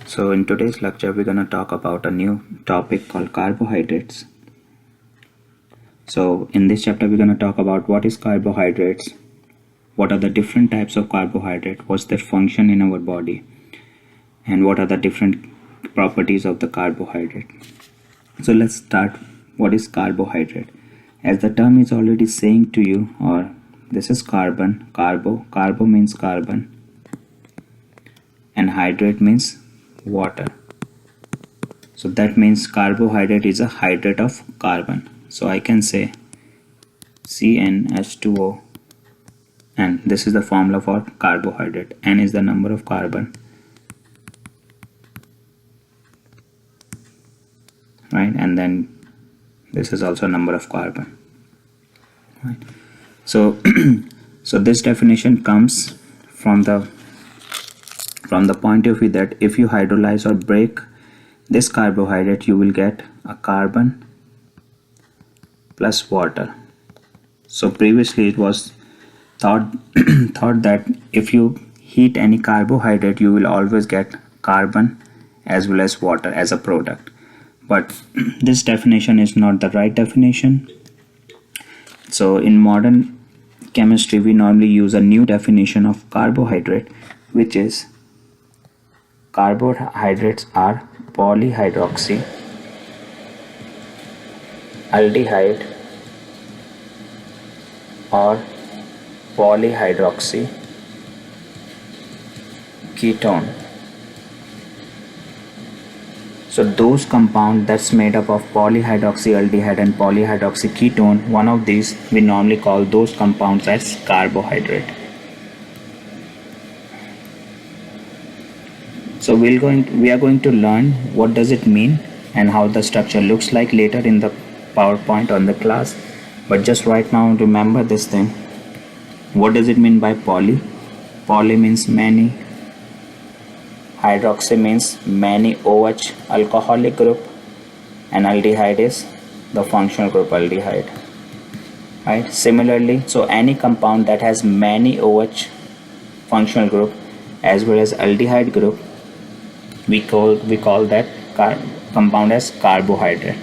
So in today's lecture, we're going to talk about a new topic called carbohydrates. So in this chapter, we're going to talk about what is carbohydrates, what are the different types of carbohydrate, what's their function in our body, and what are the different properties of the carbohydrate. So let's start. What is carbohydrate? As the term is already saying to you, or this is carbon, carbo means carbon, and hydrate means water. So that means carbohydrate is a hydrate of carbon. So I can say CnH2O, and this is the formula for carbohydrate. N is the number of carbon, right? And then this is also number of carbon, right? So so this definition comes from the point of view that if you hydrolyze or break this carbohydrate, you will get a carbon plus water. So previously it was thought that if you heat any carbohydrate, you will always get carbon as well as water as a product. But this definition is not the right definition. So in modern chemistry, we normally use a new definition of carbohydrate, which is carbohydrates are polyhydroxy aldehyde or polyhydroxy ketone. So those compound that's made up of polyhydroxy aldehyde and polyhydroxy ketone, one of these we normally call those compounds as carbohydrate. So we are going to learn what does it mean and how the structure looks like later in the PowerPoint on the class. But just right now, remember this thing. What does it mean by poly? Poly means many. Hydroxy means many OH alcoholic group, and aldehyde is the functional group aldehyde. Right? Similarly, so any compound that has many OH functional group as well as aldehyde group, we call that compound as carbohydrate.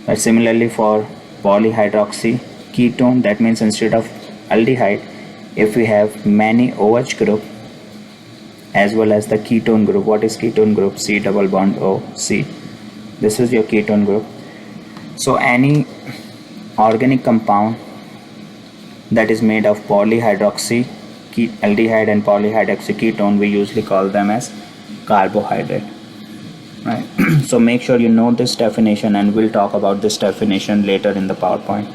But similarly for polyhydroxy ketone, that means instead of aldehyde, if we have many OH group as well as the ketone group. What is ketone group? C double bond O, C. This is your ketone group. So any organic compound that is made of polyhydroxy aldehyde and polyhydroxy ketone, we usually call them as carbohydrate, right? So make sure you know this definition, and we'll talk about this definition later in the PowerPoint.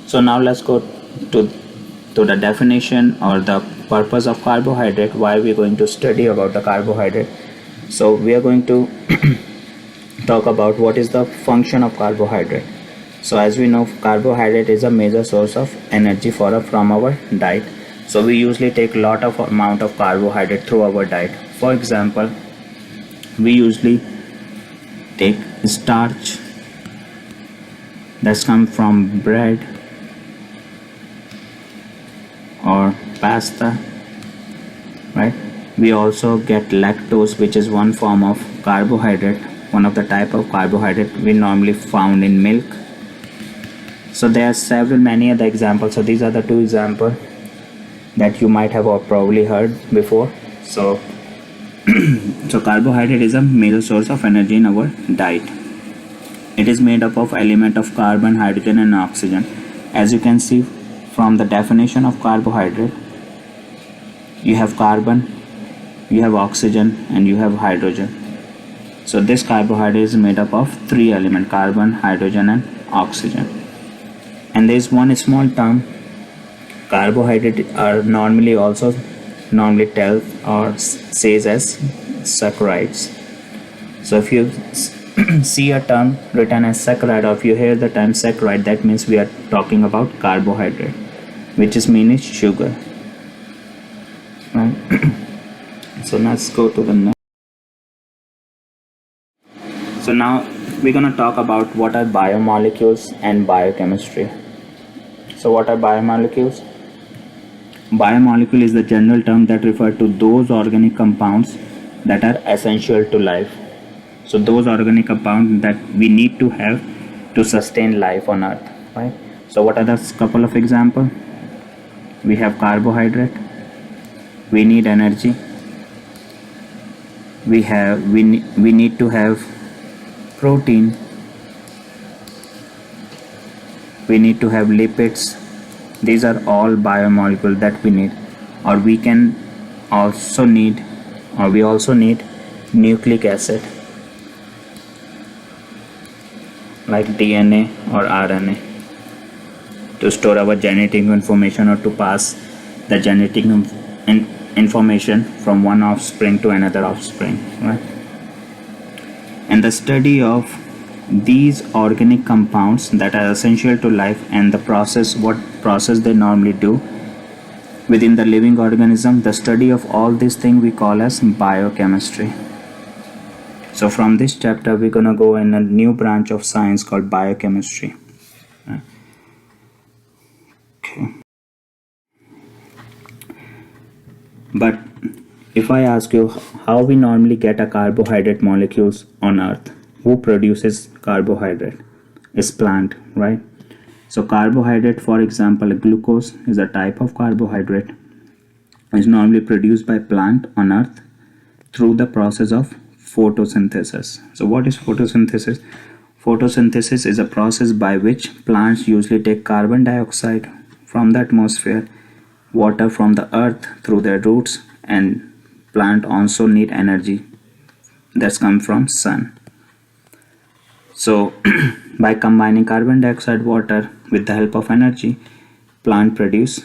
So now let's go to the definition or the purpose of carbohydrate, why we're going to study about the carbohydrate. So we are going to talk about what is the function of carbohydrate. So as we know, carbohydrate is a major source of energy from our diet. So we usually take a lot of amount of carbohydrate through our diet. For example, we usually take starch that's come from bread or pasta, right? We also get lactose, which is one form of carbohydrate, one of the type of carbohydrate we normally found in milk. So there are many other examples. So these are the two examples that you might have probably heard before. So so carbohydrate is a major source of energy in our diet. It is made up of element of carbon, hydrogen and oxygen. As you can see from the definition of carbohydrate, you have carbon, you have oxygen and you have hydrogen. So this carbohydrate is made up of three elements: carbon, hydrogen and oxygen. And there is one small term. Carbohydrate are normally tell or says as saccharides. So if you see a term written as saccharide, or if you hear the term saccharide, that means we are talking about carbohydrate, which is mean is sugar, right? So let's go to the next. So now we're going to talk about what are biomolecules and biochemistry. So what are biomolecules? Biomolecule is the general term that refers to those organic compounds that are essential to life. So those organic compounds that we need to have to sustain life on earth, right? So what are the couple of examples? We have carbohydrate, we need energy, we need to have protein, we need to have lipids. These are all biomolecules that we need. Or we can also need, or we also need nucleic acid like DNA or RNA to store our genetic information or to pass the genetic information from one offspring to another offspring, right? And the study of these organic compounds that are essential to life and the process, what process they normally do within the living organism, the study of all these things we call as biochemistry. So from this chapter we're gonna go in a new branch of science called biochemistry. Okay. But if I ask you how we normally get a carbohydrate molecules on earth, who produces carbohydrate? Is plant, right? So carbohydrate, for example, glucose is a type of carbohydrate, is normally produced by plant on earth through the process of photosynthesis. So what is photosynthesis? Photosynthesis is a process by which plants usually take carbon dioxide from the atmosphere, water from the earth through their roots, and plant also need energy that's come from sun. So by combining carbon dioxide, water with the help of energy, plant produce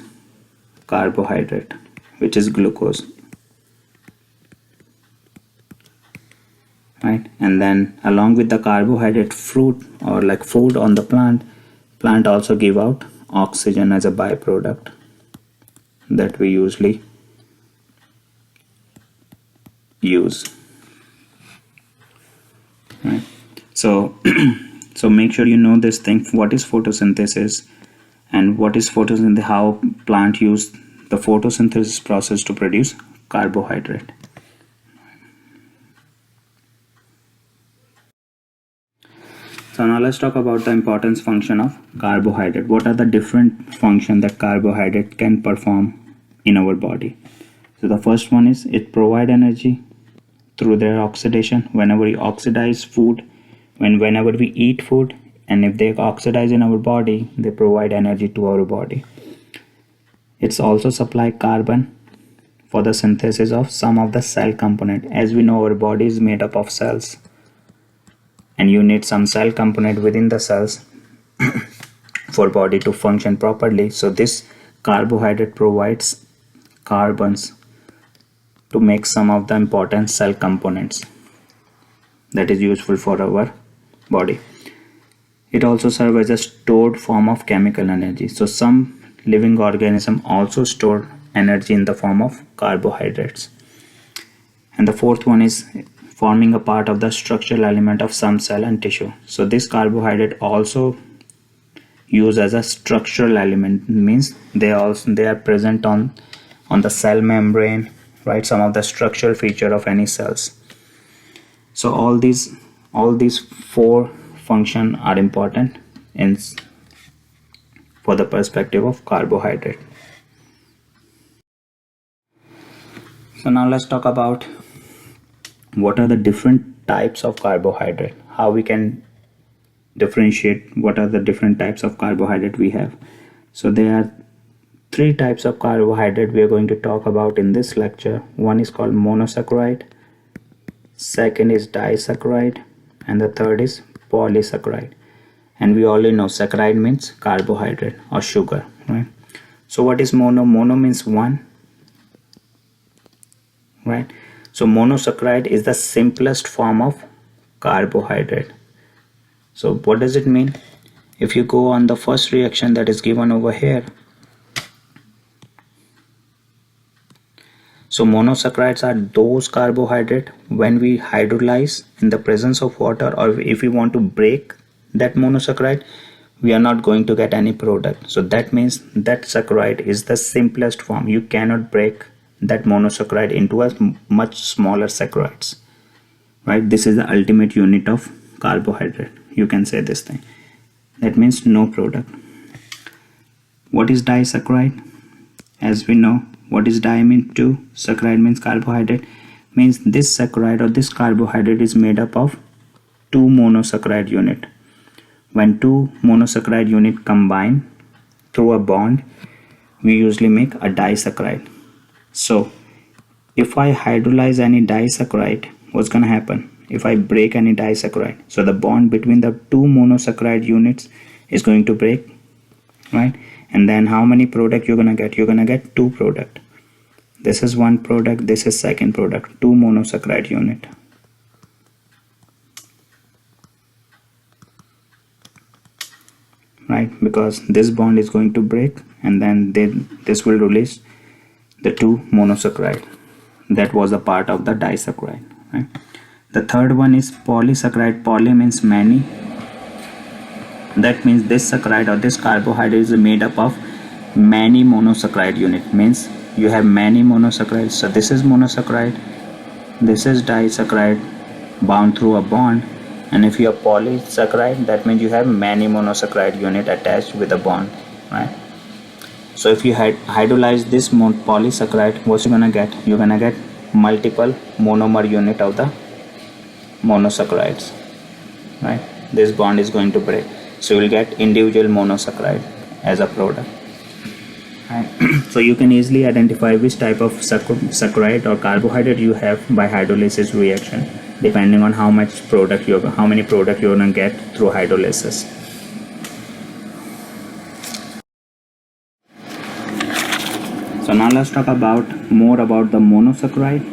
carbohydrate, which is glucose, right? And then along with the carbohydrate, fruit or like food on the plant also give out oxygen as a byproduct that we usually use, right? So so make sure you know this thing, what is photosynthesis and what is photosynthesis, how plant use the photosynthesis process to produce carbohydrate. So now let's talk about the importance function of carbohydrate. What are the different functions that carbohydrate can perform in our body? So the first one is it provide energy through their oxidation. Whenever we oxidize food, whenever we eat food, and if they oxidize in our body, they provide energy to our body. It's also supply carbon for the synthesis of some of the cell component. As we know, our body is made up of cells, and you need some cell component within the cells for body to function properly. So this carbohydrate provides carbons to make some of the important cell components that is useful for our body. It also serves as a stored form of chemical energy. So some living organism also store energy in the form of carbohydrates. And the fourth one is forming a part of the structural element of some cell and tissue. So this carbohydrate also used as a structural element, means they are present on the cell membrane, right? Some of the structural feature of any cells. So all these four functions are important for the perspective of carbohydrate. So now let's talk about what are the different types of carbohydrate, how we can differentiate what are the different types of carbohydrate we have. So there are three types of carbohydrate we are going to talk about in this lecture. One is called monosaccharide, second is disaccharide, and the third is polysaccharide. And we already know saccharide means carbohydrate or sugar, right? So what is mono? Mono means one, right? So monosaccharide is the simplest form of carbohydrate. So what does it mean? If you go on the first reaction that is given over here, so monosaccharides are those carbohydrates when we hydrolyze in the presence of water, or if we want to break that monosaccharide, we are not going to get any product. So that means that saccharide is the simplest form. You cannot break that monosaccharide into a much smaller saccharides, right? This is the ultimate unit of carbohydrate. You can say this thing. That means no product. What is disaccharide? As we know, what is di mean? 2. Saccharide means carbohydrate. Means this saccharide or this carbohydrate is made up of 2 monosaccharide unit. When 2 monosaccharide unit combine through a bond, we usually make a disaccharide. So if I hydrolyze any disaccharide, what's gonna happen? If I break any disaccharide, so the bond between the 2 monosaccharide units is going to break, right? And then how many product you're gonna get? You're gonna get 2 product. This is one product, this is second product, 2 monosaccharide unit. Right, because this bond is going to break and then this will release the 2 monosaccharide that was a part of the disaccharide, right? The third one is polysaccharide. Poly means many. That means this saccharide or this carbohydrate is made up of many monosaccharide unit. Means you have many monosaccharides. So this is monosaccharide, this is disaccharide bound through a bond, and if you have polysaccharide, that means you have many monosaccharide unit attached with a bond, right? So if you hydrolyze this polysaccharide, what you're gonna get? You're gonna get multiple monomer unit of the monosaccharides, right? This bond is going to break, so you will get individual monosaccharide as a product. Right. So you can easily identify which type of saccharide or carbohydrate you have by hydrolysis reaction, depending on how many product you're gonna get through hydrolysis. So now let's talk more about the monosaccharide,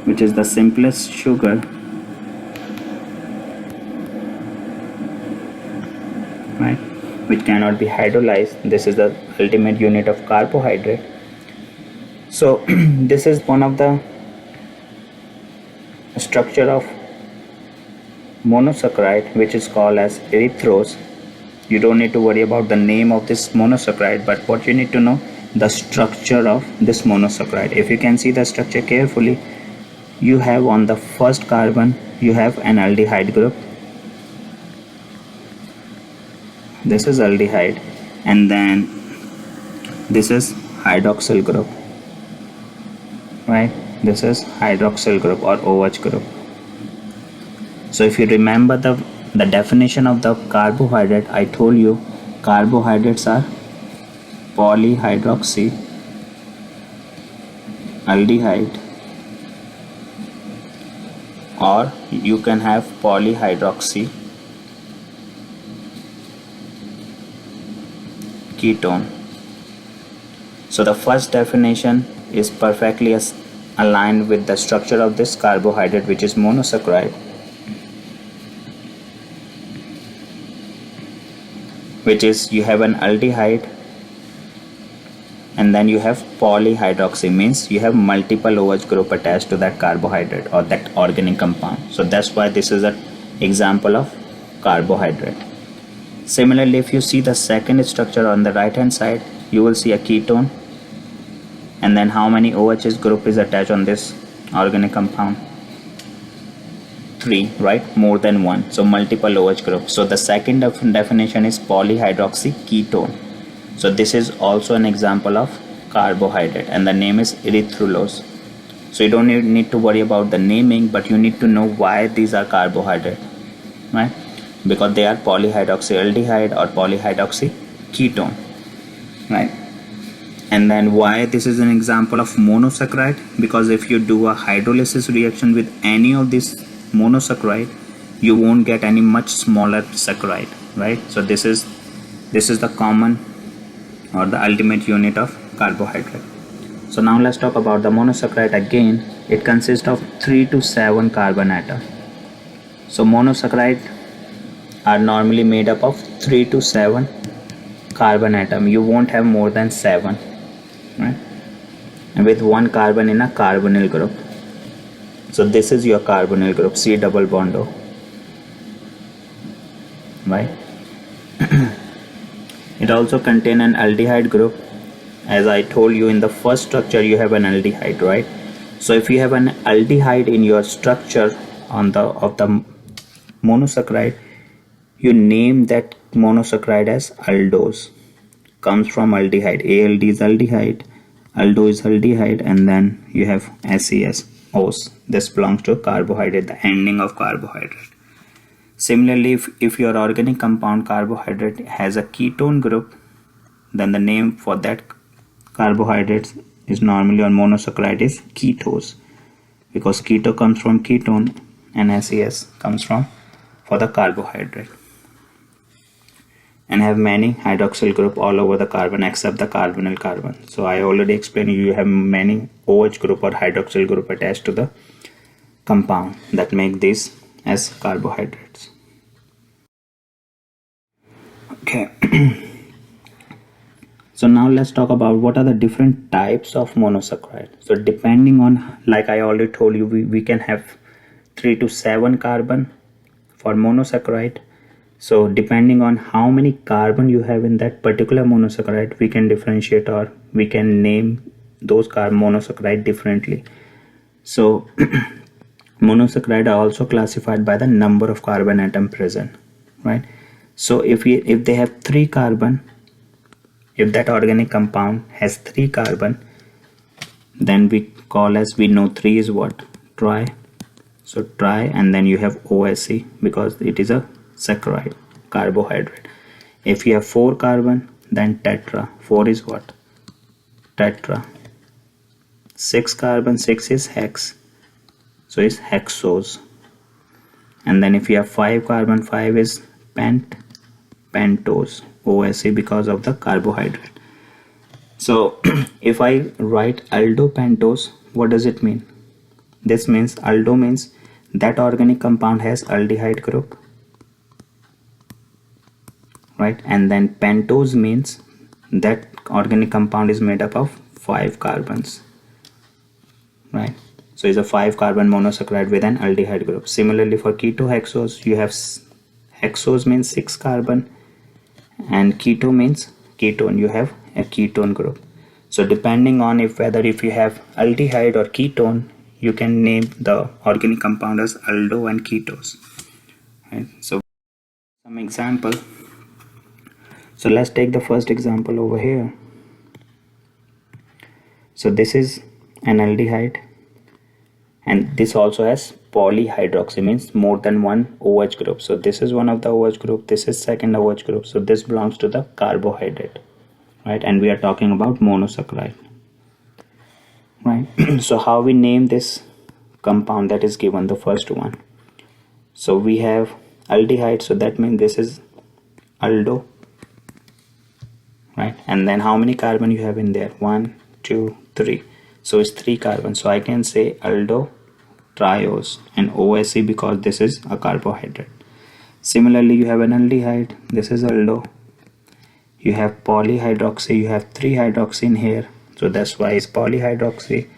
which is the simplest sugar, right, which cannot be hydrolyzed. This is the ultimate unit of carbohydrate. So this is one of the structure of monosaccharide, which is called as erythrose. You don't need to worry about the name of this monosaccharide, but what you need to know, the structure of this monosaccharide. If you can see the structure carefully, you have on the first carbon you have an aldehyde group. This is aldehyde, and then this is hydroxyl group, right? This is hydroxyl group or OH group. So if you remember the definition of the carbohydrate, I told you carbohydrates are polyhydroxy aldehyde, or you can have polyhydroxy ketone. So the first definition is perfectly aligned with the structure of this carbohydrate, which is monosaccharide, which is you have an aldehyde and then you have polyhydroxy, means you have multiple OH group attached to that carbohydrate or that organic compound. So that's why this is an example of carbohydrate. Similarly, if you see the second structure on the right hand side, you will see a ketone, and then how many OH group is attached on this organic compound? 3, right? More than 1, so multiple OH group. So the second definition is polyhydroxy ketone. So this is also an example of carbohydrate, and the name is erythrulose. So you don't need to worry about the naming, but you need to know why these are carbohydrate, right? Because they are polyhydroxyaldehyde or polyhydroxy ketone, right? And then why this is an example of monosaccharide? Because if you do a hydrolysis reaction with any of these monosaccharide, you won't get any much smaller saccharide, right? So this is the common or the ultimate unit of carbohydrate. So now let's talk about the monosaccharide again. It consists of 3 to 7 carbon atom. So monosaccharide are normally made up of 3 to 7 carbon atom. You won't have more than 7, right? And with 1 carbon in a carbonyl group. So this is your carbonyl group, C double bond O, right? It also contains an aldehyde group, as I told you, in the first structure you have an aldehyde, right? So if you have an aldehyde in your structure on the of the monosaccharide, you name that monosaccharide as aldose. Comes from aldehyde. ALD is aldehyde, aldo is aldehyde, and then you have SES, OS. This belongs to carbohydrate, the ending of carbohydrate. Similarly, if your organic compound carbohydrate has a ketone group, then the name for that carbohydrate is normally on monosaccharide is ketose, because keto comes from ketone and SES comes from for the carbohydrate, and have many hydroxyl group all over the carbon except the carbonyl carbon. So I already explained you have many OH group or hydroxyl group attached to the compound that make this as carbohydrates. Okay. So now let's talk about what are the different types of monosaccharide. So depending on, like I already told you, we can have 3 to 7 carbon for monosaccharide. So depending on how many carbon you have in that particular monosaccharide, we can differentiate or we can name those monosaccharide differently. So monosaccharide are also classified by the number of carbon atom present, right? So if they have 3 carbon, if that organic compound has 3 carbon, then we call as, we know 3 is what? Tri. So tri, and then you have OSE because it is a saccharide, carbohydrate. If you have 4 carbon, then tetra. 4 is what? Tetra. 6 carbon, 6 is hex. So it's hexose. And then if you have 5 carbon, 5 is pentose. OSE because of the carbohydrate. So if I write aldopentose, what does it mean? This means aldo means that organic compound has aldehyde group, right? And then pentose means that organic compound is made up of 5 carbons, right? So it's a 5 carbon monosaccharide with an aldehyde group. Similarly for ketohexose, you have hexose means 6 carbon, and keto means ketone, you have a ketone group. So depending on if you have aldehyde or ketone, you can name the organic compound as aldo and ketose, right? So some example. So let's take the first example over here. So this is an aldehyde, and this also has polyhydroxy, means more than one OH group. So this is one of the OH group, this is second OH group. So this belongs to the carbohydrate, right? And we are talking about monosaccharide, right? So how we name this compound that is given, the first one? So we have aldehyde, so that means this is aldo, right? And then how many carbon you have in there? 1, 2, 3. So it's 3 carbon. So I can say aldo triose, and OSE because this is a carbohydrate. Similarly, you have an aldehyde, this is aldo. You have polyhydroxy, you have 3 hydroxy in here, so that's why it's polyhydroxy.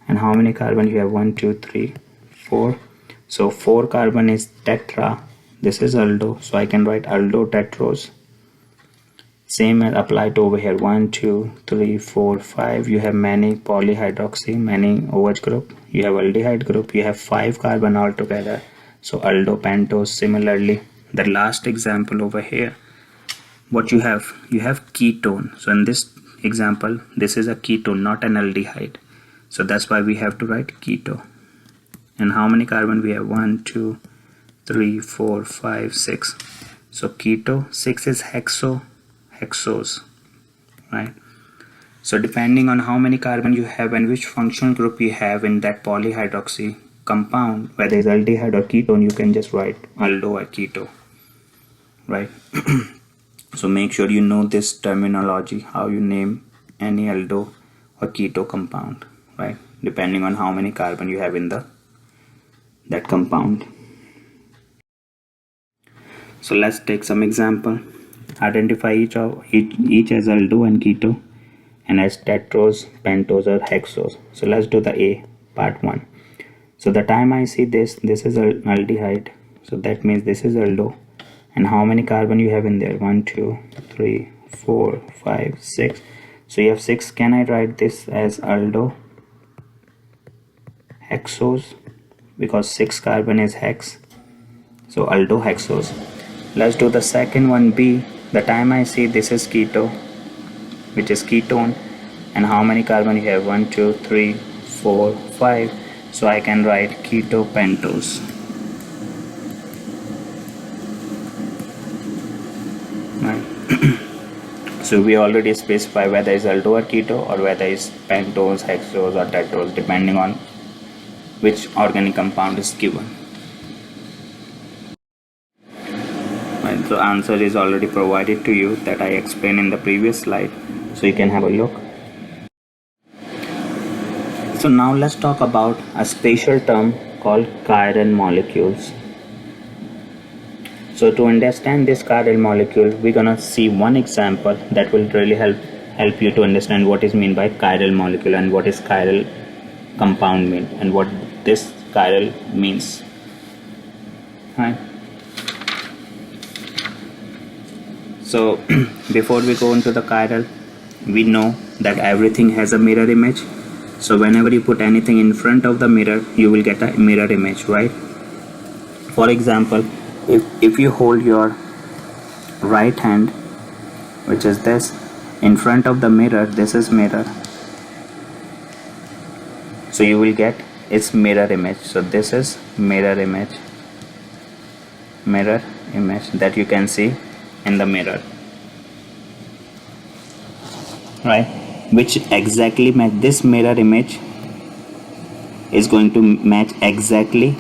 And how many carbon you have? 1, 2, 3, 4. So 4 carbon is tetra, this is aldo, so I can write aldo tetrose. Same applied over here. 1, 2, 3, 4, 5. You have many polyhydroxy, many OH group. You have aldehyde group. You have 5 carbon altogether. So aldopentose. Similarly, the last example over here, what you have? You have ketone. So in this example, this is a ketone, not an aldehyde. So that's why we have to write keto. And how many carbon we have? 1, 2, 3, 4, 5, 6. So keto. 6 is hexose, right? So depending on how many carbon you have and which functional group you have in that polyhydroxy compound, whether it's aldehyde or ketone, you can just write aldo or keto, right? So make sure you know this terminology, how you name any aldo or keto compound, right? Depending on how many carbon you have in that compound. So let's take some example. Identify each as aldo and keto, and as tetrose, pentose or hexose. So let's do the A, part 1. So the time I see this is aldehyde, so that means this is aldo. And how many carbon you have in there? 1, 2, 3, 4, 5, 6. So you have 6. Can I write this as aldo hexose? Because 6 carbon is hex. So aldo hexose. Let's do the second one, B. The time I see this is keto, which is ketone, and how many carbon you have? 1, 2, 3, 4, 5. So I can write keto pentose. Right. So we already specify whether it's aldo or keto, or whether it's pentose, hexose, or tetrose, depending on which organic compound is given. Right. So answer is already provided to you that I explained in the previous slide, so you can have a look. So now let's talk about a special term called chiral molecules. So to understand this chiral molecule, we're gonna see one example that will really help you to understand what is meant by chiral molecule and what is chiral compound mean and what this chiral means. Right. So before we go into the chiral, we know that everything has a mirror image. So whenever you put anything in front of the mirror, you will get a mirror image, right? For example, if you hold your right hand, which is this, in front of the mirror, this is mirror, so you will get its mirror image. So this is mirror image that you can see in the mirror, right? Which exactly match this mirror image is going to match exactly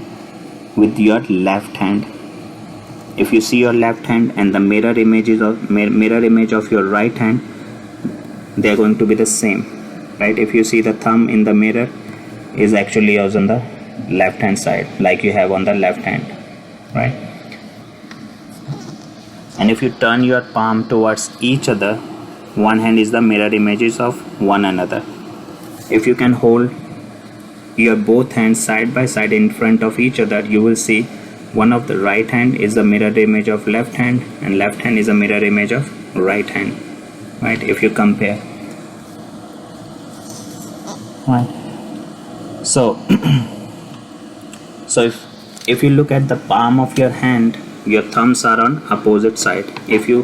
with your left hand. If you see your left hand and the mirror image of your right hand, they are going to be the same, right? If you see the thumb in the mirror is actually yours on the left hand side, like you have on the left hand, right? And if you turn your palm towards each other, one hand is the mirror images of one another. If you can hold your both hands side by side in front of each other, you will see one of the right hand is the mirror image of left hand and left hand is a mirror image of right hand, right? If you compare, right? So so if you look at the palm of your hand, your thumbs are on opposite side. If you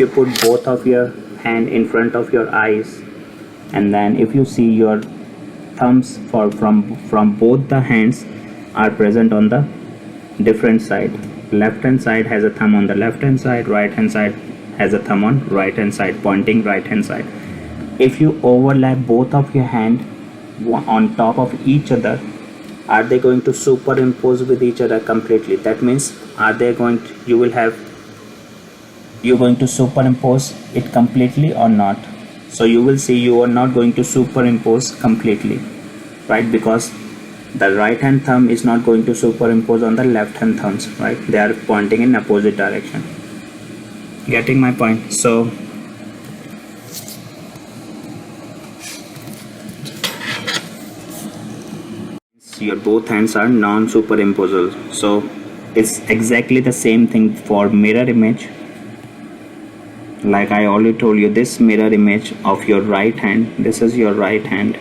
put both of your hand in front of your eyes, and then if you see your thumbs from both the hands are present on the different side. Left hand side has a thumb on the left hand side, right hand side has a thumb on right hand side, pointing right hand side. If you overlap both of your hand on top of each other, are they going to superimpose with each other completely? That means you're going to superimpose it completely or not? So you will see you are not going to superimpose completely, right? Because the right hand thumb is not going to superimpose on the left hand thumbs, right? They are pointing in opposite direction. Getting my point? So your both hands are non-superimposable. So it's exactly the same thing for mirror image. Like I already told you, this mirror image of your right hand, this is your right hand,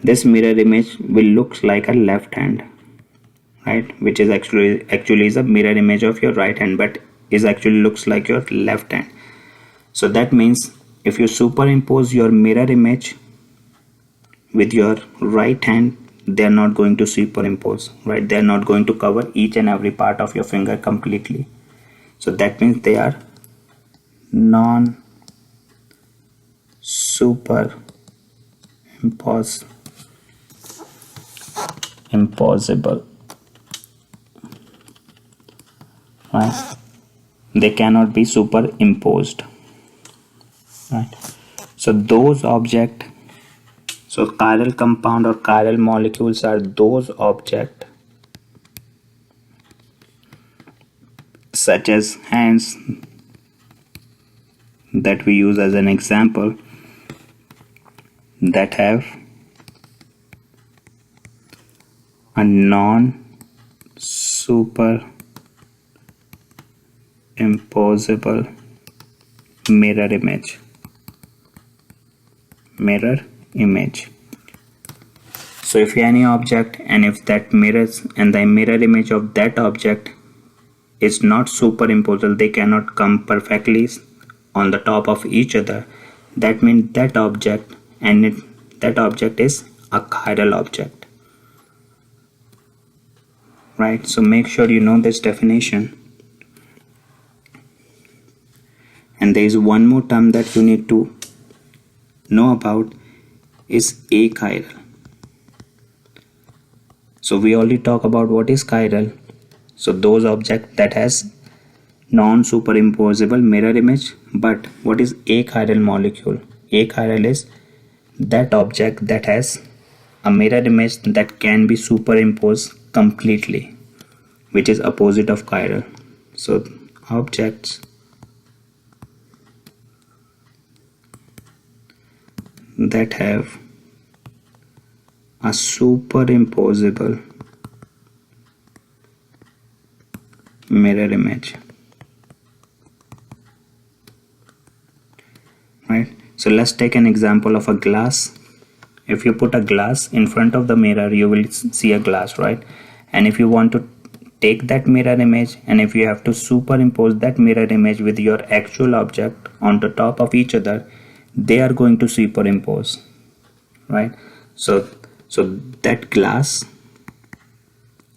this mirror image will look like a left hand, right? Which is actually is a mirror image of your right hand, but is actually looks like your left hand. So that means if you superimpose your mirror image with your right hand, they are not going to superimpose, right? They are not going to cover each and every part of your finger completely. So that means they are non-superimposable, right? They cannot be superimposed, right? So those objects, so chiral compound or chiral molecules are those objects such as hands that we use as an example that have a non-superimposable mirror image. mirror image. So if any object, and if that mirrors and the mirror image of that object is not superimposable, they cannot come perfectly on the top of each other, that means that object that object is a chiral object, right? So make sure you know this definition. And there is one more term that you need to know about, is achiral. So we already talk about what is chiral. So those objects that has non-superimposable mirror image. But what is achiral molecule? Achiral is that object that has a mirror image that can be superimposed completely, which is opposite of chiral. So objects that have a superimposable mirror image, right? So let's take an example of a glass. If you put a glass in front of the mirror, you will see a glass, right? And if you want to take that mirror image, and if you have to superimpose that mirror image with your actual object on the top of each other, they are going to superimpose, right? So that glass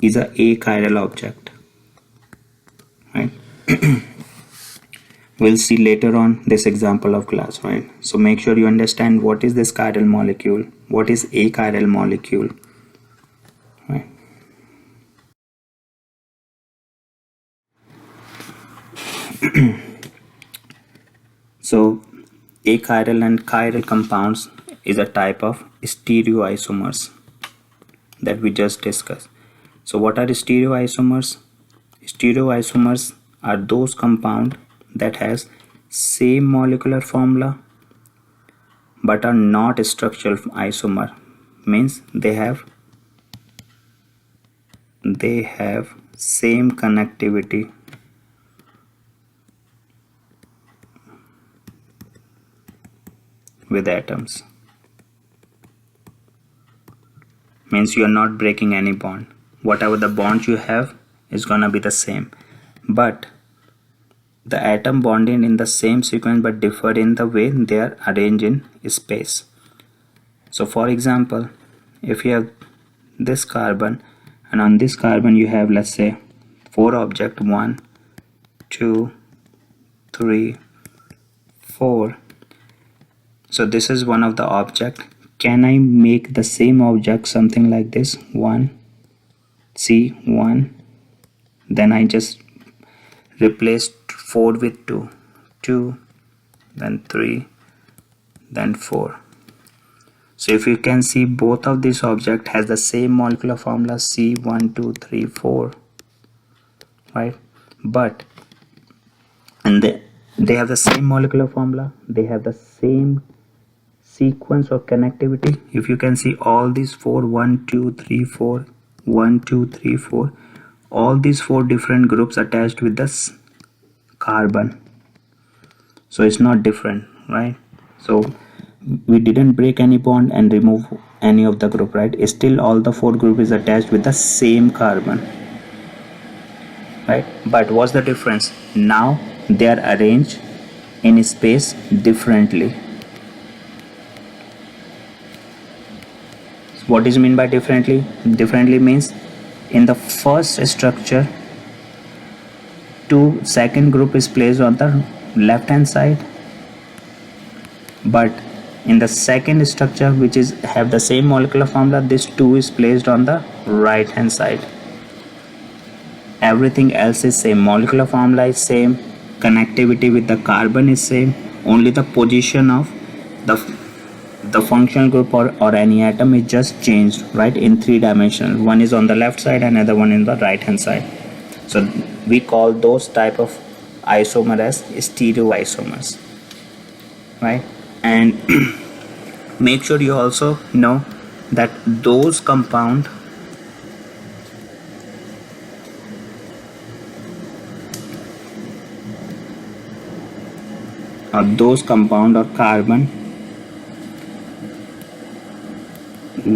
is a achiral object, right? We'll see later on this example of glass, right? So make sure you understand what is this chiral molecule, what is achiral molecule, right? So achiral and chiral compounds is a type of stereoisomers that we just discussed. So what are stereoisomers? Stereoisomers are those compounds that has same molecular formula but are not structural isomer, means they have same connectivity with atoms, means you are not breaking any bond. Whatever the bond you have is gonna be the same, but the atom bonding in the same sequence but differ in the way they are arranged in space. So for example, if you have this carbon, and on this carbon you have, let's say, 4 objects, 1 2 3 4. So this is one of the object. Can I make the same object something like this? 1, see 1, then I just replaced 4 with 2, 2, then 3, then 4. So if you can see, both of these objects has the same molecular formula C123 4, right? But and they have the same molecular formula, they have the same sequence or connectivity. If you can see, all these 4, 1 2 3 4, 1 2 3 4, all these 4 different groups attached with this carbon, so it's not different, right? So we didn't break any bond and remove any of the group, right? Still all the 4 group is attached with the same carbon, right? But what's the difference? Now they are arranged in space differently. So what is mean by differently? Differently means in the first structure, second group is placed on the left hand side, but in the second structure, which is have the same molecular formula, this 2 is placed on the right hand side. Everything else is same, molecular formula is same, connectivity with the carbon is same, only the position of the functional group or any atom is just changed, right? In 3 dimensions, one is on the left side, another one in the right hand side. So we call those type of isomer as stereoisomers, right? And make sure you also know that those compound or carbon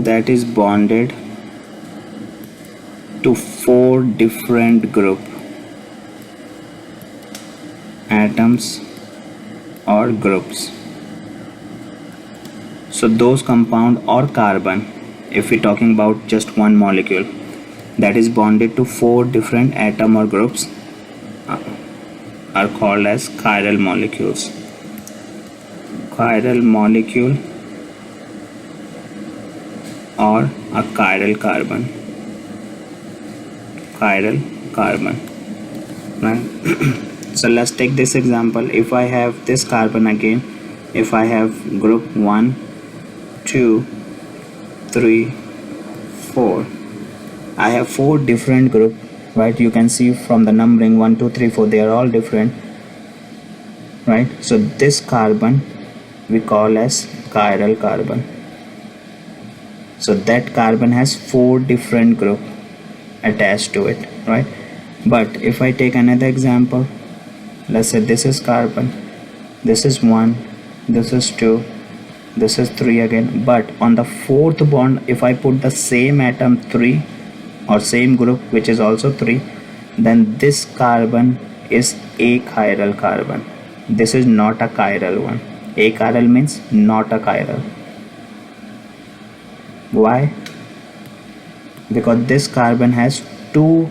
that is bonded to 4 different group atoms or groups. So those compound or carbon, if we're talking about just one molecule that is bonded to 4 different atom or groups, are called as chiral molecules. Chiral molecule or a chiral carbon. Chiral carbon, right? So let's take this example. If I have this carbon again, if I have group 1, 2, 3, 4, I have 4 different group, right? You can see from the numbering 1, 2, 3, 4, they are all different, right? So this carbon we call as chiral carbon. So that carbon has 4 different group attached to it, right? But if I take another example, let's say this is carbon, this is 1, this is 2, this is 3 again, but on the 4th bond if I put the same atom 3 or same group which is also 3, then this carbon is achiral carbon. This is not a chiral one. Achiral means not a chiral. Why? Because this carbon has 2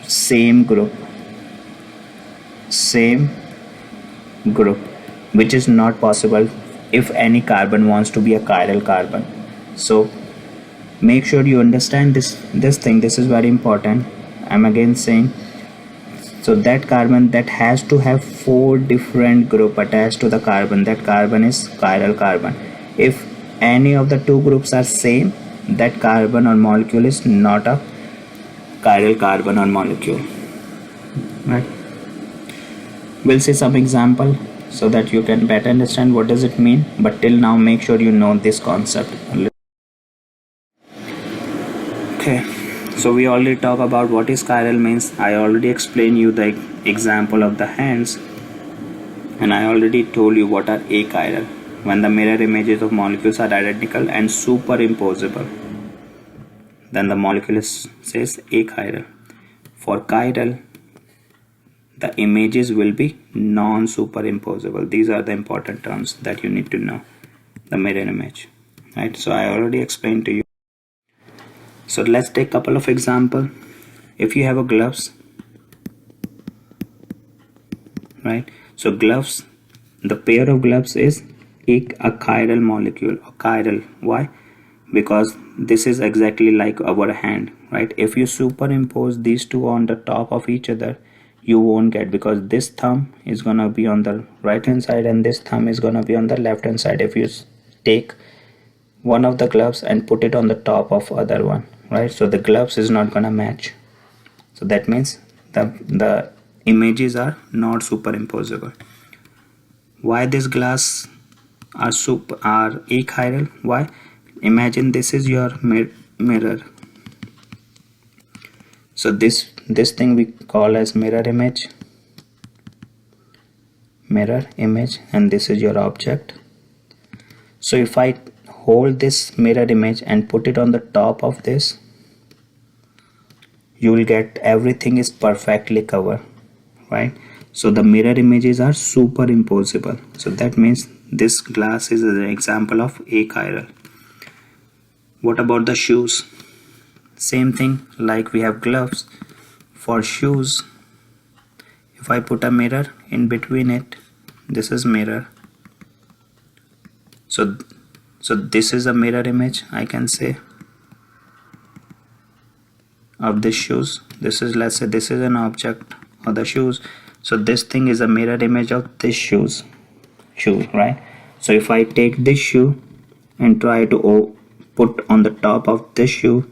same group, which is not possible if any carbon wants to be a chiral carbon. So make sure you understand this thing. This is very important. I'm again saying, so that carbon that has to have 4 different group attached to the carbon, that carbon is chiral carbon. If any of the 2 groups are same, that carbon or molecule is not a chiral carbon or molecule, right? We'll see some example so that you can better understand what does it mean, but till now make sure you know this concept. Okay, so we already talk about what is chiral means. I already explained you the example of the hands, and I already told you what are achiral. When the mirror images of molecules are identical and superimposable, then the molecule says achiral. For chiral, the images will be non-superimposable. These are the important terms that you need to know. The mirror image, right? So I already explained to you. So let's take a couple of examples. If you have a gloves, right? So gloves, the pair of gloves is a chiral molecule, or chiral. Why? Because this is exactly like our hand, right? If you superimpose these two on the top of each other, you won't get, because this thumb is gonna be on the right hand side and this thumb is gonna be on the left hand side. If you take one of the gloves and put it on the top of other one, right? So the gloves is not gonna match. So that means the images are not superimposable. Why this glass are achiral? Why? Imagine this is your mirror. So this thing we call as mirror image, and this is your object. So if I hold this mirror image and put it on the top of this, you will get everything is perfectly covered, right? So the mirror images are superimposable. So that means this glass is an example of achiral. What about the shoes? Same thing, like we have gloves. For shoes, if I put a mirror in between it, this is mirror. So this is a mirror image, I can say, of this shoes. This is, let's say this is an object of the shoes. So this thing is a mirror image of this shoe, right? So if I take this shoe and try to put on the top of this shoe,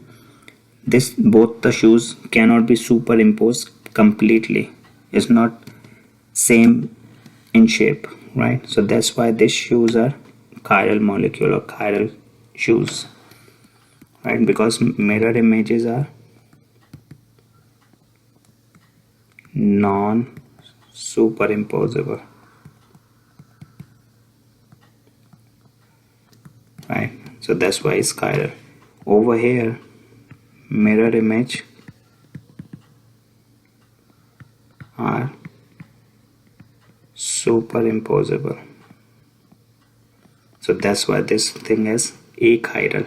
both the shoes cannot be superimposed completely. It's not same in shape, right? So that's why these shoes are chiral molecule or chiral shoes, right? Because mirror images are non-superimposable, right? So that's why it's chiral. Over here, mirror image are superimposable. So that's why this thing is achiral.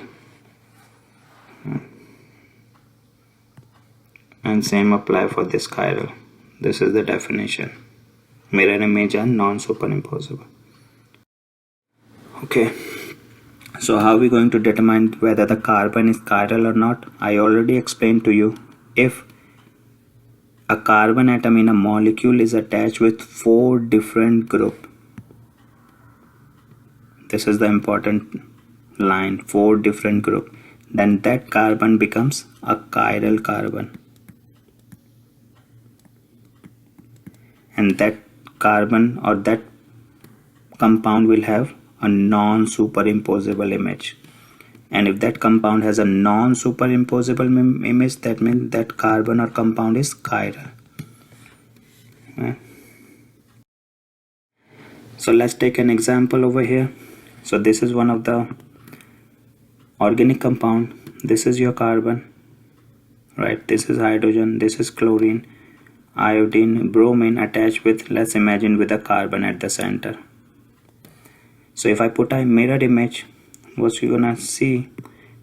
And same apply for this chiral. This is the definition. Mirror image are non-superimposable. Okay. So how are we going to determine whether the carbon is chiral or not? I already explained to you. If a carbon atom in a molecule is attached with 4 different groups, this is the important line, 4 different groups, then that carbon becomes a chiral carbon. And that carbon or that compound will have a non-superimposable image. And if that compound has a non-superimposable image, that means that carbon or compound is chiral. So let's take an example over here. So this is one of the organic compound. This is your carbon, right? This is hydrogen, this is chlorine, iodine, bromine attached with, let's imagine, with a carbon at the center. So if I put a mirror image, what you're gonna see,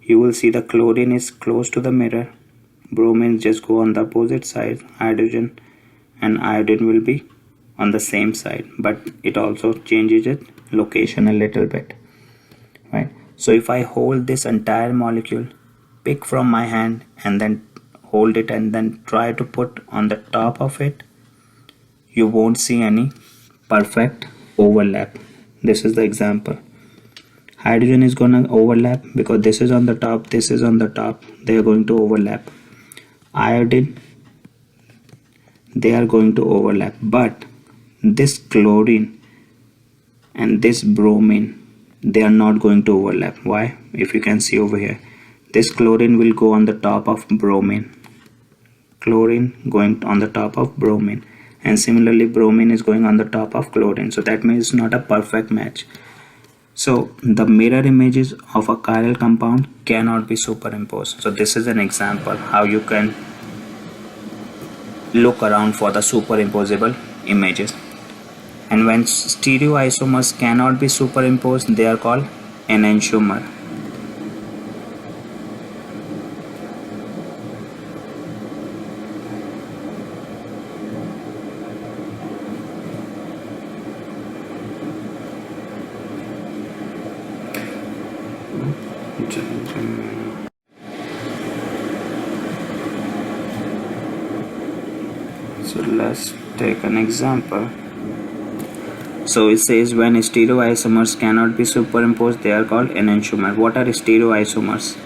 you will see the chlorine is close to the mirror, bromine just go on the opposite side, hydrogen and iodine will be on the same side, but it also changes its location a little bit, right? So if I hold this entire molecule, pick from my hand and then hold it and then try to put on the top of it, you won't see any perfect overlap. This is the example. Hydrogen is gonna overlap because this is on the top, this is on the top, they are going to overlap. Iodine, they are going to overlap, but this chlorine and this bromine, they are not going to overlap. Why? If you can see over here, this chlorine will go on the top of bromine, chlorine going on the top of bromine, and similarly bromine is going on the top of chlorine. So that means it's not a perfect match. So the mirror images of a chiral compound cannot be superimposed. So this is an example how you can look around for the superimposable images. And when stereoisomers cannot be superimposed, they are called enantiomer. So let's take an example. So it says when stereoisomers cannot be superimposed, they are called enantiomer. What are stereoisomers?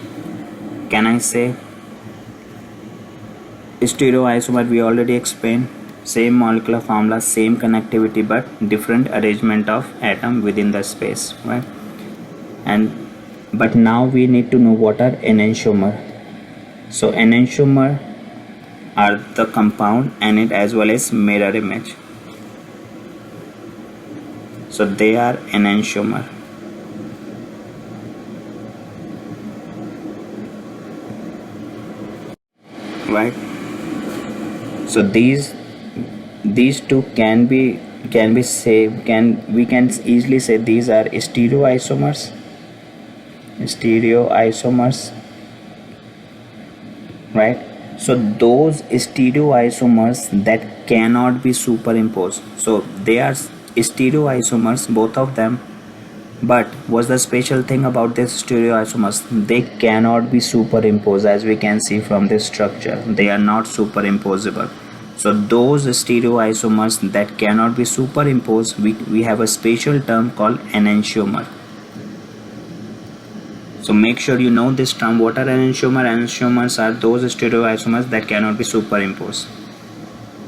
Can I say stereoisomer? We already explained. Same molecular formula, same connectivity, but different arrangement of atom within the space, right? But now we need to know what are enantiomer. So enantiomer are the compound and it as well as mirror image. So they are enantiomer. Right? So these two can be saved. We can easily say these are stereoisomers. Right? So those stereoisomers that cannot be superimposed. So they are stereoisomers, both of them. But what's the special thing about these stereoisomers? They cannot be superimposed, as we can see from this structure. They are not superimposable. So those stereoisomers that cannot be superimposed, we have a special term called enantiomer. So make sure you know this term. What are enantiomer? Enantiomers are those stereoisomers that cannot be superimposed.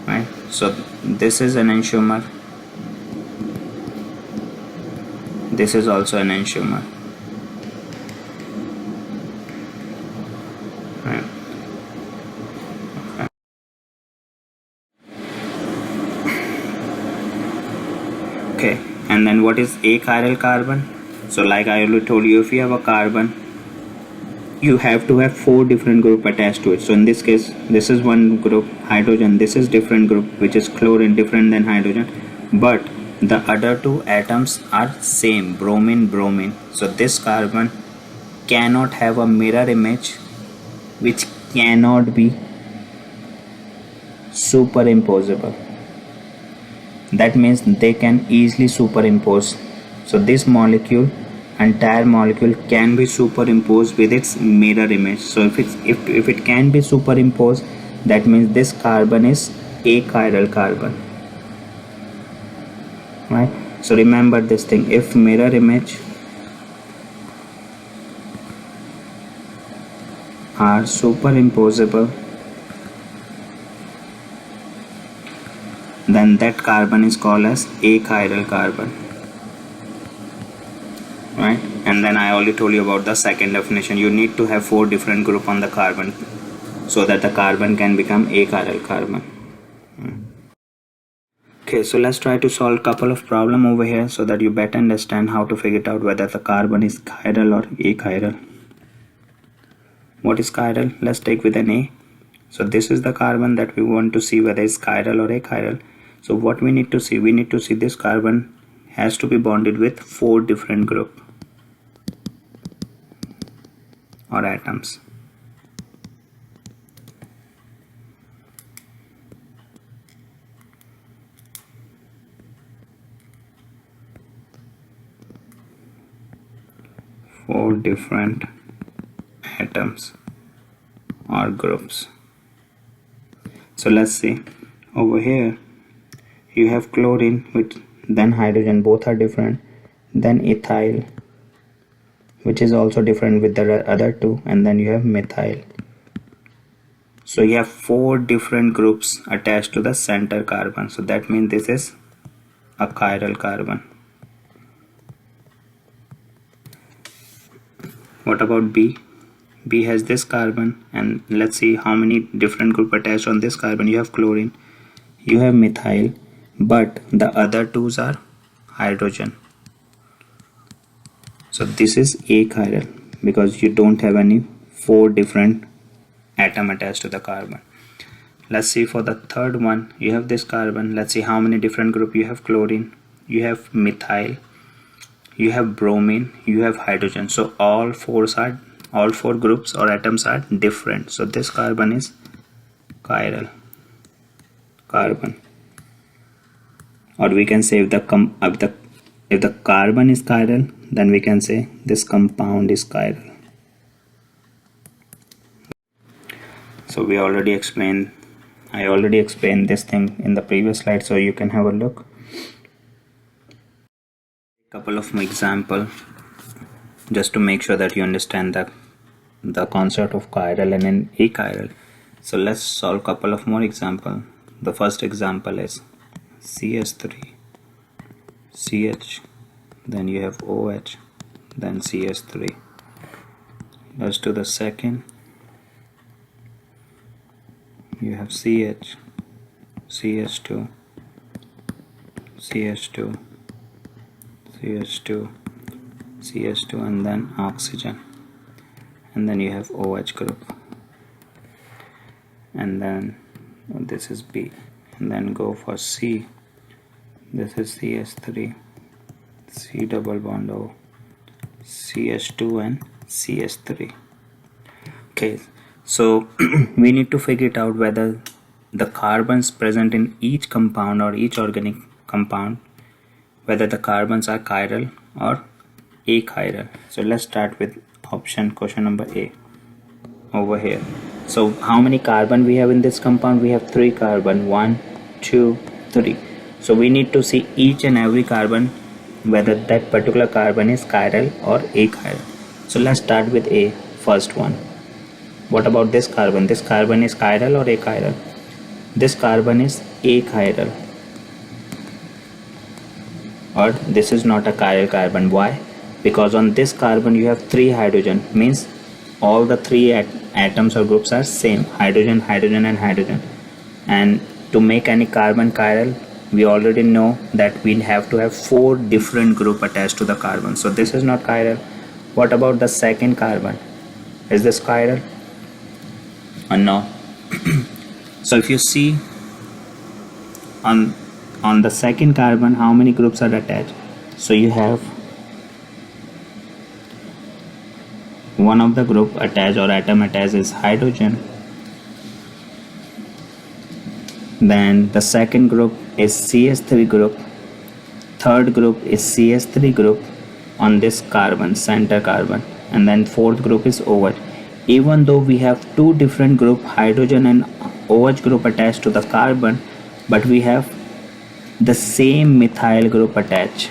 Right? So this is enantiomer. This is also enantiomer. Right? Okay. And then what is achiral carbon? So like I already told you, if you have a carbon, you have to have 4 different group attached to it. So in this case, this is one group hydrogen, this is different group which is chlorine, different than hydrogen, but the other 2 atoms are same, bromine bromine. So this carbon cannot have a mirror image, which cannot be superimposable. That means they can easily superimpose. So this molecule, entire molecule, can be superimposed with its mirror image. So if it can be superimposed, that means this carbon is achiral carbon, right? So remember this thing, if mirror image are superimposable, then that carbon is called as achiral carbon, right? And then I already told you about the second definition. You need to have 4 different group on the carbon so that the carbon can become achiral carbon. Okay, so let's try to solve a couple of problem over here so that you better understand how to figure it out whether the carbon is chiral or achiral. What is chiral? Let's take with an A. So this is the carbon that we want to see whether it's chiral or achiral. So what we need to see, we need to see this carbon has to be bonded with 4 different group or atoms. Four different atoms or groups. So let's see, over here you have chlorine with then hydrogen, both are different, then ethyl, which is also different with the other 2, and then you have methyl. So you have 4 different groups attached to the center carbon. So that means this is a chiral carbon. What about B? B has this carbon, and let's see how many different group attached on this carbon. You have chlorine, you have methyl, but the other 2s are hydrogen. So this is achiral because you don't have any 4 different atom attached to the carbon. Let's see for the third one, you have this carbon. Let's see how many different group. You have chlorine, you have methyl, you have bromine, you have hydrogen. So all 4 groups or atoms are different. So this carbon is chiral carbon, or we can say if the carbon is chiral, then we can say this compound is chiral. So I already explained this thing in the previous slide, so you can have a look. Couple of example just to make sure that you understand the concept of chiral and an achiral. So let's solve couple of more example. The first example is CH3 CH, then you have OH, then CH3. Let's do the second. You have CH, CH2, CH2, CH2, CH2, and then oxygen, and then you have OH group, and then this is B, and then go for C. This is CH3, C double bond O, CH2, and CH3. Okay, so we need to figure it out whether the carbons present in each compound or each organic compound, whether the carbons are chiral or achiral. So let's start with question number A over here. So how many carbon we have in this compound? We have 3 carbon, 1, 2, 3. So we need to see each and every carbon whether that particular carbon is chiral or achiral. So let's start with A, first one. What about this carbon? This carbon is chiral or achiral? This carbon is achiral, or this is not a chiral carbon. Why? Because on this carbon you have 3 hydrogen, means all the 3 atoms or groups are same, hydrogen, hydrogen, and hydrogen. And to make any carbon chiral, we already know that we have to have 4 different group attached to the carbon, so this is not chiral. What about the second carbon? Is this chiral or no? So if you see on the second carbon, how many groups are attached? So you have one of the group attached or atom attached is hydrogen, then the second group is CH3 group, third group is CH3 group on this carbon, center carbon, and then fourth group is OH. Even though we have two different group, hydrogen and OH group attached to the carbon, but we have the same methyl group attached.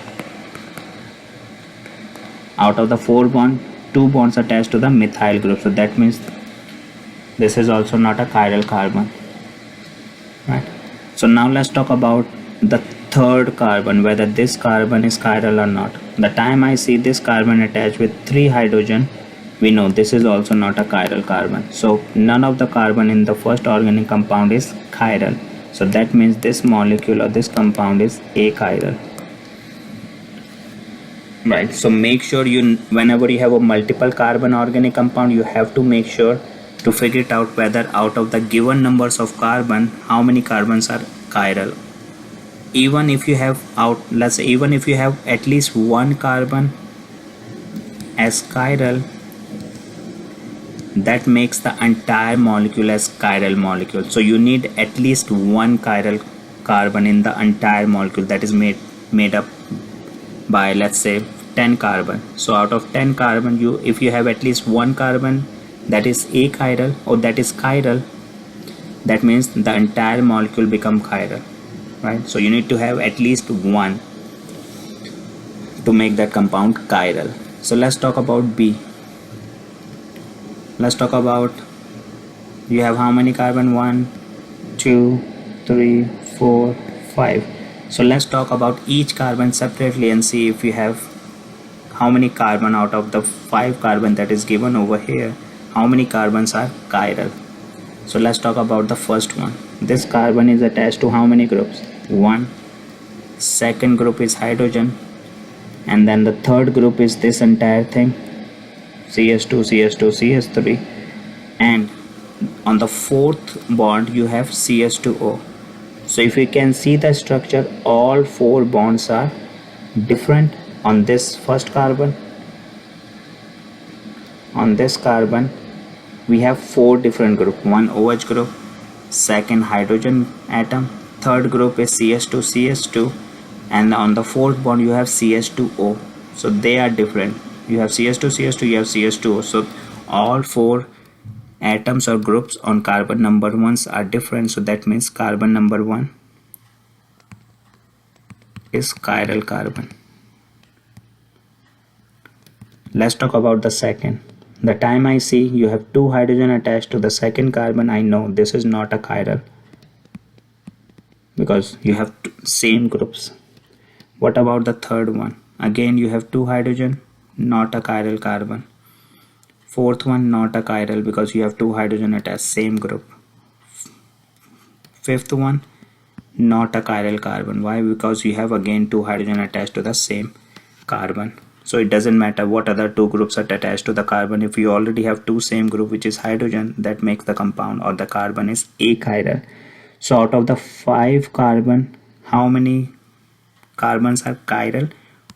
Out of the 4 bonds, 2 bonds attached to the methyl group, so that means this is also not a chiral carbon, right? So now let's talk about the third carbon, whether this carbon is chiral or not. The time I see this carbon attached with 3 hydrogen, we know this is also not a chiral carbon. So none of the carbon in the first organic compound is chiral. So that means this molecule or this compound is achiral. Right, so make sure you, whenever you have a multiple carbon organic compound, you have to make sure to figure it out whether out of the given numbers of carbon, how many carbons are chiral. Even if you have let's say even if you have at least one carbon as chiral, that makes the entire molecule as chiral molecule. So you need at least one chiral carbon in the entire molecule that is made up by, let's say, 10 carbon. So out of 10 carbon, if you have at least one carbon that is achiral or that is chiral, that means the entire molecule become chiral, right? So you need to have at least one to make that compound chiral. So let's talk about B. Let's talk about, you have how many carbon? 1, 2, 3, 4, 5. So let's talk about each carbon separately and see if you have how many carbon out of the 5 carbon that is given over here, how many carbons are chiral. So let's talk about the first one. This carbon is attached to how many groups? 1. Second group is hydrogen, and then the third group is this entire thing, CH2, CH2, CH3, and on the fourth bond you have CH2O. So if you can see the structure, all 4 bonds are different. On this first carbon, on this carbon, we have 4 different groups. One OH group, second hydrogen atom, third group is CH2, CH2, and on the fourth bond you have CH2O. So they are different. You have CH2, CH2, you have CH2O. So all 4 atoms or groups on carbon number 1 are different. So that means carbon number 1 is chiral carbon. Let's talk about the second. The time I see you have 2 hydrogen attached to the second carbon, I know this is not a chiral because you have same groups. What about the third one? Again you have 2 hydrogen, not a chiral carbon. Fourth one, not a chiral because you have 2 hydrogen attached, same group. Fifth one, not a chiral carbon. Why? Because you have again 2 hydrogen attached to the same carbon. So it doesn't matter what other 2 groups are attached to the carbon. If you already have 2 same group, which is hydrogen, that makes the compound or the carbon is achiral. So out of the 5 carbon, how many carbons are chiral?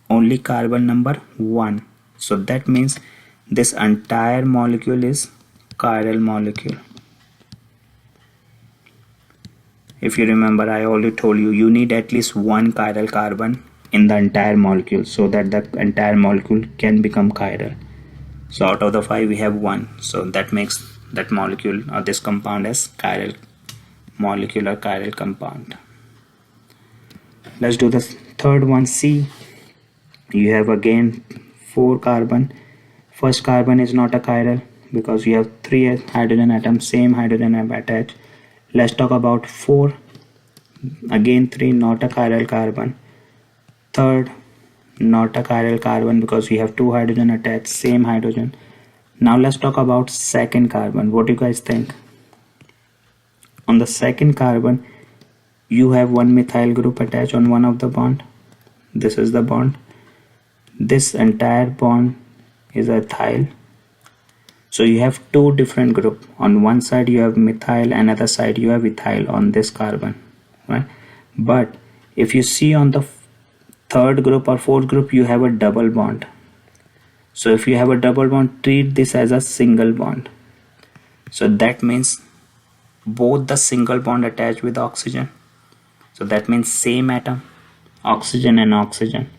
Only carbon number 1. So that means this entire molecule is chiral molecule. If you remember, I already told you, you need at least one chiral carbon in the entire molecule so that the entire molecule can become chiral. So out of the 5 we have 1, so that makes that molecule or this compound as chiral molecule or chiral compound. Let's do the third one, C. You have again 4 carbon. First carbon is not a chiral because you have 3 hydrogen atoms, same hydrogen atom attached. Let's talk about 4. Again 3, not a chiral carbon. Third, not a chiral carbon because we have 2 hydrogen attached, same hydrogen. Now let's talk about second carbon. What do you guys think? On the second carbon, you have one methyl group attached on one of the bond. This is the bond. This entire bond is ethyl. So you have two different groups. On one side you have methyl, another side you have ethyl on this carbon, right? But if you see on the third group or fourth group, you have a double bond. So if you have a double bond, treat this as a single bond. So that means both the single bond attached with oxygen. So that means same atom, oxygen and oxygen,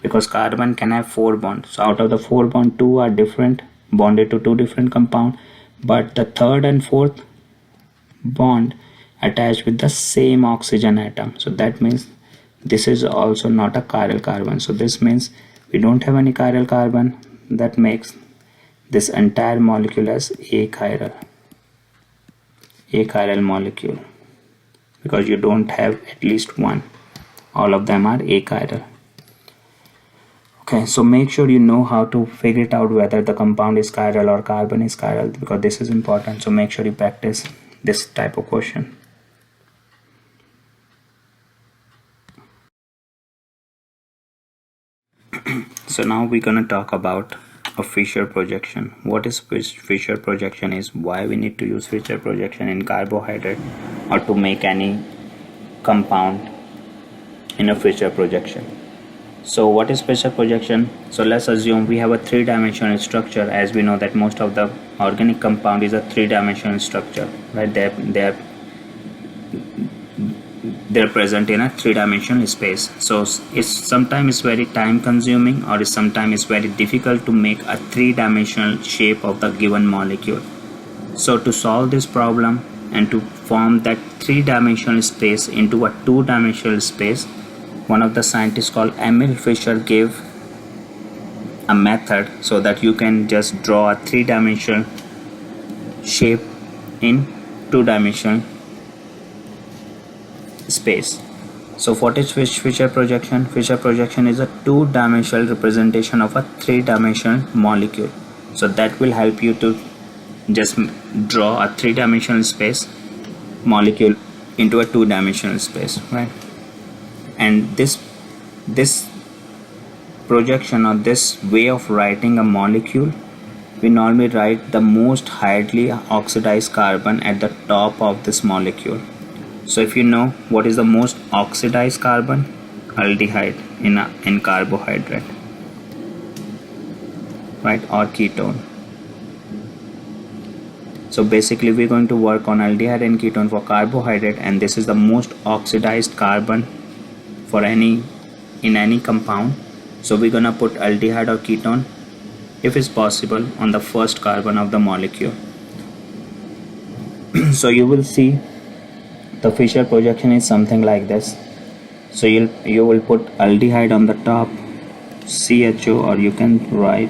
because carbon can have 4 bonds. So out of the 4 bonds, 2 are different, bonded to 2 different compounds, but the third and fourth bond attached with the same oxygen atom. So that means this is also not a chiral carbon. So this means we don't have any chiral carbon. That makes this entire molecule as achiral molecule, because you don't have at least one. All of them are achiral. Okay, so make sure you know how to figure it out whether the compound is chiral or carbon is chiral, because this is important. So make sure you practice this type of question. So now we're gonna talk about a Fisher projection. What is Fisher projection is, why we need to use Fisher projection in carbohydrate or to make any compound in a Fisher projection. So what is Fisher projection? So let's assume we have a 3-dimensional structure. As we know that most of the organic compound is a 3-dimensional structure, right? They're present in a 3-dimensional space. So sometimes it's very time consuming, or sometimes it's very difficult to make a 3-dimensional shape of the given molecule. So to solve this problem and to form that 3-dimensional space into a 2-dimensional space, one of the scientists called Emil Fischer gave a method so that you can just draw a 3-dimensional shape in 2-dimensional space. So what is Fisher projection? Fisher projection is a 2-dimensional representation of a 3-dimensional molecule. So that will help you to just draw a 3-dimensional space molecule into a 2-dimensional space, right? And this projection, or this way of writing a molecule, we normally write the most highly oxidized carbon at the top of this molecule. So if you know what is the most oxidized carbon, aldehyde in carbohydrate, right, or ketone. So basically we're going to work on aldehyde and ketone for carbohydrate, and this is the most oxidized carbon for in any compound. So we're gonna put aldehyde or ketone, if it's possible, on the first carbon of the molecule. So you will see the Fisher projection is something like this. So you will put aldehyde on the top, CHO, or you can write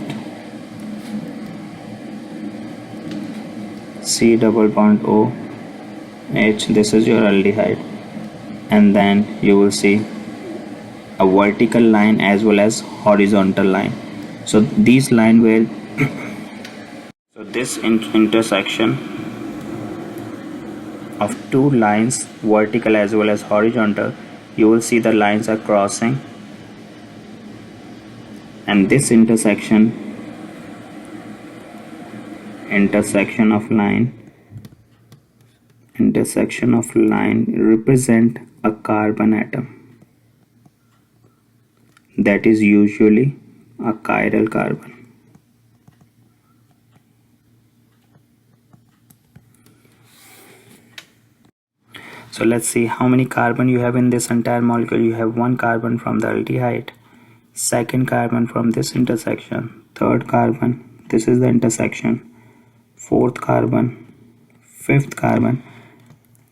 C double bond O H. This is your aldehyde, and then you will see a vertical line as well as horizontal line. So these line where so this intersection of two lines, vertical as well as horizontal, you will see the lines are crossing, and this intersection of line represent a carbon atom. That is usually a chiral carbon. So let's see how many carbon you have in this entire molecule. You have 1 carbon from the aldehyde, 2nd carbon from this intersection, 3rd carbon, this is the intersection, 4th carbon, 5th carbon,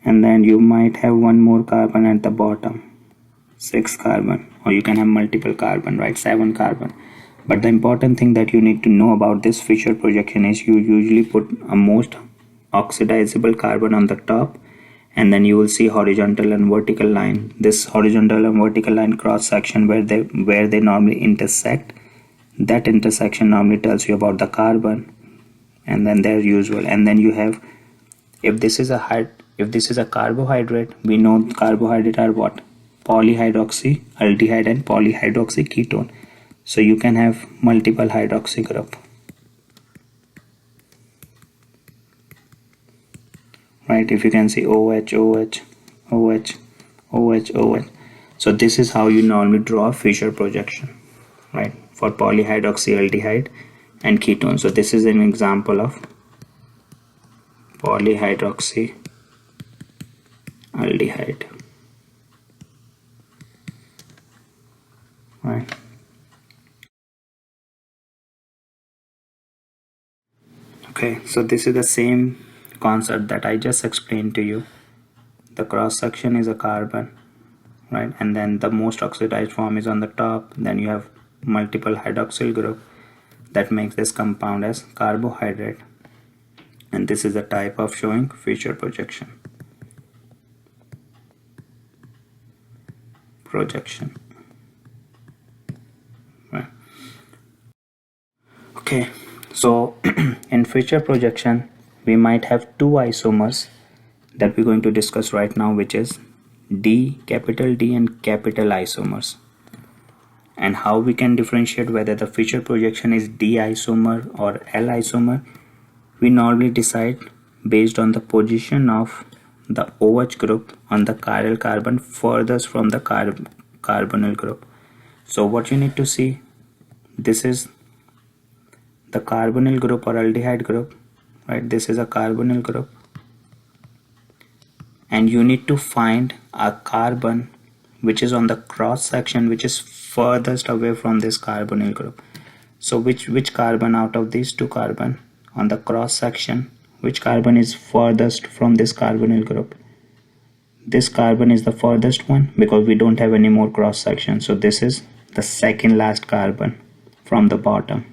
and then you might have 1 more carbon at the bottom, 6th carbon, or you can have multiple carbon, right, 7 carbon. But the important thing that you need to know about this Fisher projection is you usually put a most oxidizable carbon on the top, and then you will see horizontal and vertical line. This horizontal and vertical line cross section where they normally intersect, that intersection normally tells you about the carbon, and then their usual. And then you have, if this is a If this is a carbohydrate, we know carbohydrate are what? Polyhydroxy aldehyde and polyhydroxy ketone. So you can have multiple hydroxy group. Right, if you can see OH, OH, OH, OH, OH. So this is how you normally draw a Fischer projection, right, for polyhydroxyaldehyde and ketone. So this is an example of polyhydroxyaldehyde, right. Okay, so this is the same concept that I just explained to you. The cross section is a carbon, right, and then the most oxidized form is on the top. Then you have multiple hydroxyl group that makes this compound as carbohydrate, and this is a type of showing Fischer projection. Right. Okay, so in Fischer projection we might have two isomers that we're going to discuss right now, which is D, capital D and capital isomers, and how we can differentiate whether the Fischer projection is D isomer or L isomer. We normally decide based on the position of the OH group on the chiral carbon furthest from the carbonyl group. So what you need to see, this is the carbonyl group or aldehyde group, right? This is a carbonyl group, and you need to find a carbon which is on the cross section which is furthest away from this carbonyl group. So which carbon out of these two carbon on the cross section, which carbon is furthest from this carbonyl group? This carbon is the furthest one because we don't have any more cross section. So this is the second last carbon from the bottom.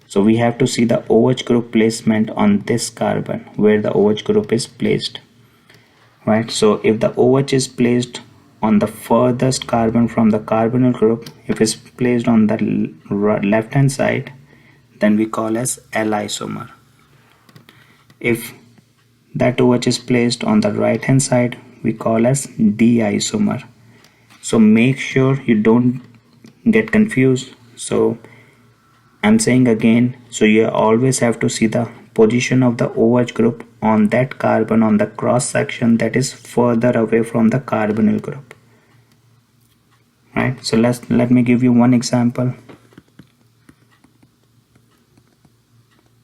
So we have to see the OH group placement on this carbon, where the OH group is placed, right? So if the OH is placed on the furthest carbon from the carbonyl group, if it's placed on the left hand side, then we call as L isomer. If that OH is placed on the right hand side, we call as D isomer. So make sure you don't get confused. So I'm saying again, so you always have to see the position of the OH group on that carbon on the cross section that is further away from the carbonyl group, right? So let me give you one example.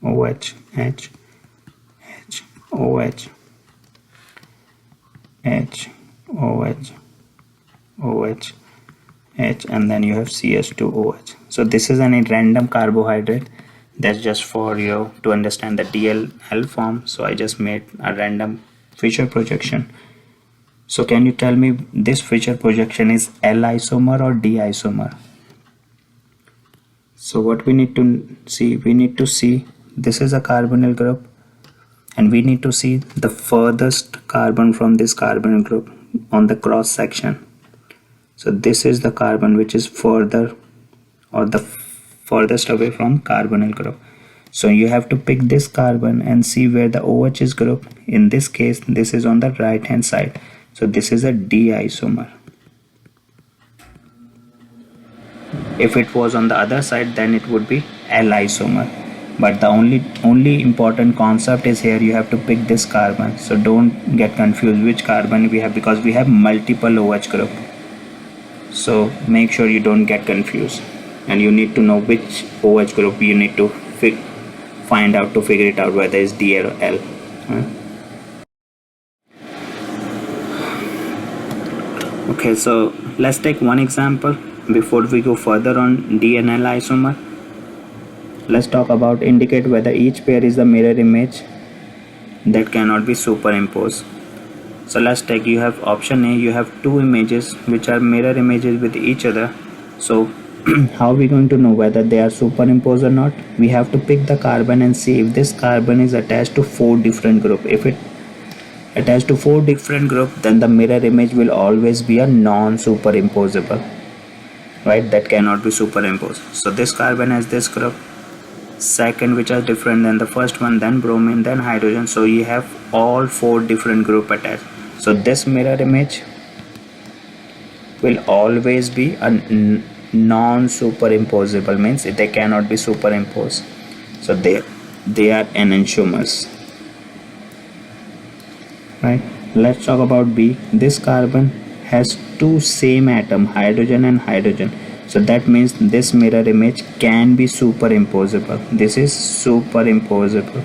OH, H, H, OH, H, OH, OH, H, and then you have CS2OH. So this is a random carbohydrate. That's just for you to understand the DLL form. So I just made a random Fischer projection. So can you tell me this Fischer projection is L isomer or D isomer? So what we need to see, this is a carbonyl group, and we need to see the furthest carbon from this carbonyl group on the cross section. So this is the carbon which is further or the furthest away from carbonyl group. So you have to pick this carbon and see where the OH is group. In this case, this is on the right hand side. So this is a D isomer. If it was on the other side, then it would be L isomer. But the only important concept is here you have to pick this carbon. So don't get confused which carbon we have, because we have multiple OH group. So make sure you don't get confused, and you need to know which OH group you need to find out to figure it out whether it's D or L. Okay, so let's take one example before we go further on D and L isomer. Let's talk about indicate whether each pair is the mirror image that cannot be superimposed. So let's take, you have option A, you have two images which are mirror images with each other. So how are we going to know whether they are superimposed or not? We have to pick the carbon and see if this carbon is attached to 4 different groups. If it attached to 4 different groups, then the mirror image will always be a non-superimposable, right? That cannot be superimposed. So this carbon has this group, second which are different than the first one, then bromine, then hydrogen. So you have all 4 different group attached. So this mirror image will always be a non-superimposable, means they cannot be superimposed. So they are enantiomers, right? Let's talk about B. This carbon has 2 same atom, hydrogen and hydrogen. So that means this mirror image can be superimposable. This is superimposable.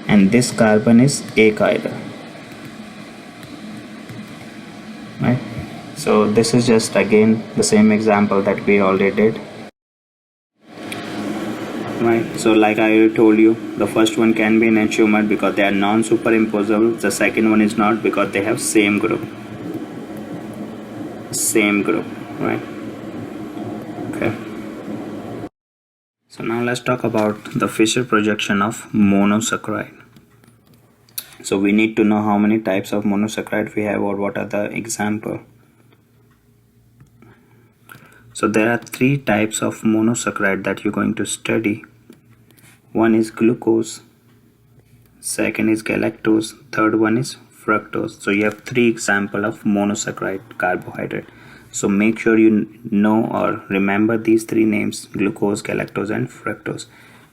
And this carbon is achiral, right? So this is just again the same example that we already did, right? So like I already told you, the first one can be an enantiomer because they are non-superimposable. The second one is not because they have same group, right? Okay. So now let's talk about the Fischer projection of monosaccharide. So we need to know how many types of monosaccharide we have, or what are the example. So there are 3 types of monosaccharide that you're going to study. One is glucose, second is galactose, third one is fructose. So you have 3 example of monosaccharide carbohydrate. So make sure you know or remember these 3 names: glucose, galactose and fructose.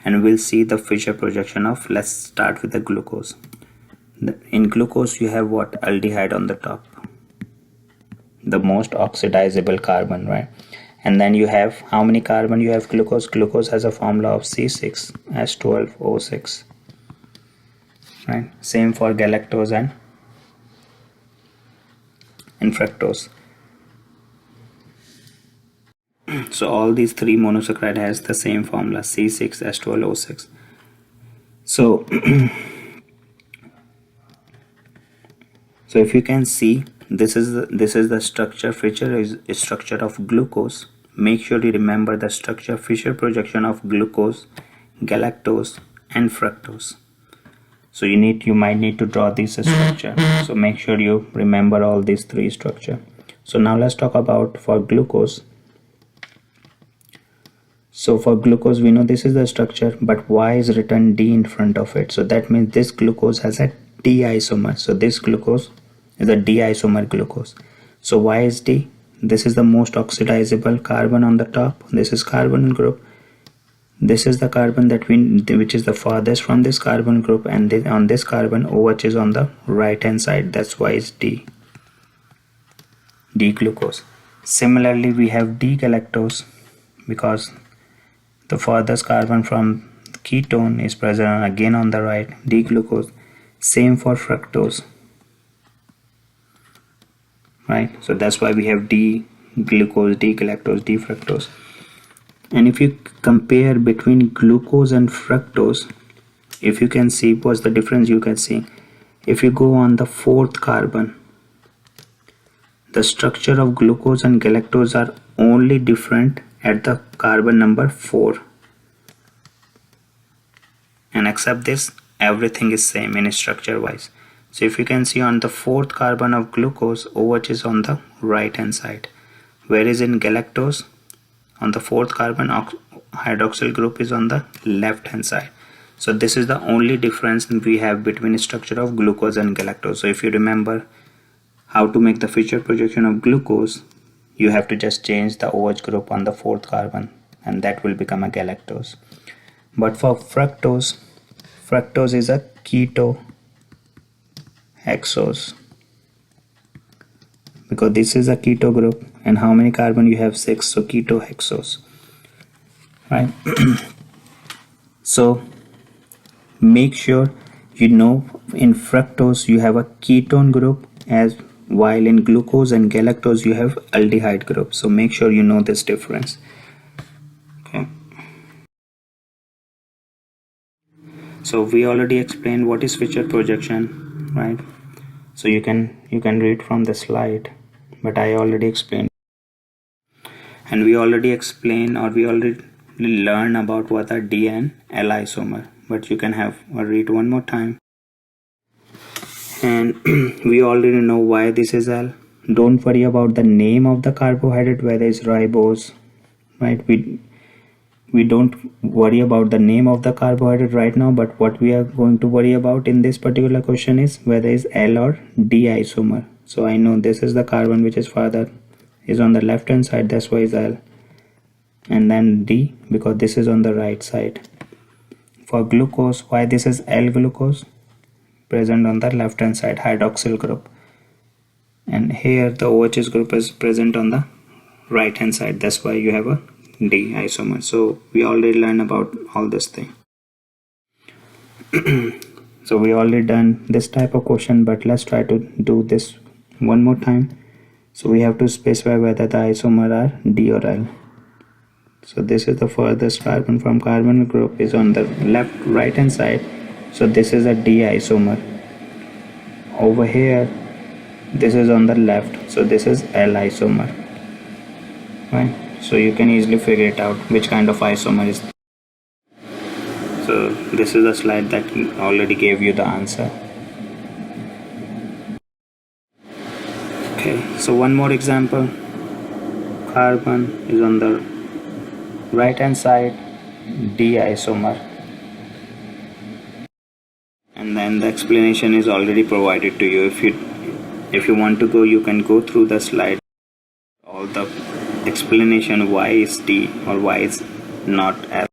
And we'll see the Fischer projection of, let's start with the glucose. In glucose you have what? Aldehyde on the top, the most oxidizable carbon, right? And then you have, how many carbon you have? Glucose has a formula of C6H12O6, right? Same for galactose and fructose. So all these 3 monosaccharide has the same formula, C6H12O6. So so if you can see, this is the structure. Fischer is a structure of glucose. Make sure you remember the structure Fischer projection of glucose, galactose and fructose. So you might need to draw this structure. So make sure you remember all these 3 structure. So now let's talk about for glucose. So for glucose we know this is the structure, but why is written D in front of it? So that means this glucose has a D isomer. So this glucose is a D isomer glucose. So why is D? This is the most oxidizable carbon on the top. This is carbon group. This is the carbon which is the farthest from this carbon group, and on this carbon OH is on the right hand side. That's why it's D glucose. Similarly we have D galactose because the farthest carbon from ketone is present again on the right, D glucose. Same for fructose, right? So that's why we have D glucose, D galactose, D fructose. And if you compare between glucose and fructose, if you can see what's the difference, you can see if you go on the 4th carbon, the structure of glucose and galactose are only different at the carbon number 4, and except this everything is same in structure wise. So if you can see on the 4th carbon of glucose, OH is on the right hand side, whereas in galactose on the 4th carbon hydroxyl group is on the left hand side. So this is the only difference we have between structure of glucose and galactose. So if you remember how to make the Fischer projection of glucose, you have to just change the OH group on the 4th carbon and that will become a galactose. But for fructose is a ketohexose because this is a keto group, and how many carbon you have? 6, so ketohexose, right? So make sure you know in fructose you have a ketone group, as while in glucose and galactose you have aldehyde group. So make sure you know this difference. Okay. So we already explained what is Fischer projection, right? So you can read from the slide, but I already explained, and we already explained, or we already learned about what are D and L isomer, but you can have or read one more time. And we already know why this is L. Don't worry about the name of the carbohydrate, whether it's ribose, right? We we don't worry about the name of the carbohydrate right now, but what we are going to worry about in this particular question is whether it's L or D isomer. So I know this is the carbon which is farther is on the left hand side, that's why it's L, and then D because this is on the right side. For glucose, why this is L glucose, present on the left hand side, hydroxyl group, and here the OH group is present on the right hand side, that's why you have a D isomer. So we already learned about all this thing. So we already done this type of question, but let's try to do this one more time. So we have to specify whether the isomer are D or L. So this is the furthest carbon from carbon group is on the left right hand side, so this is a D isomer. Over here this is on the left, so this is L isomer, right? So you can easily figure it out which kind of isomer is. So this is a slide that already gave you the answer. Okay, so one more example. Carbon is on the right hand side, D isomer, and then the explanation is already provided to you. If you want to go, you can go through the slide, all the explanation why is D or why is not L.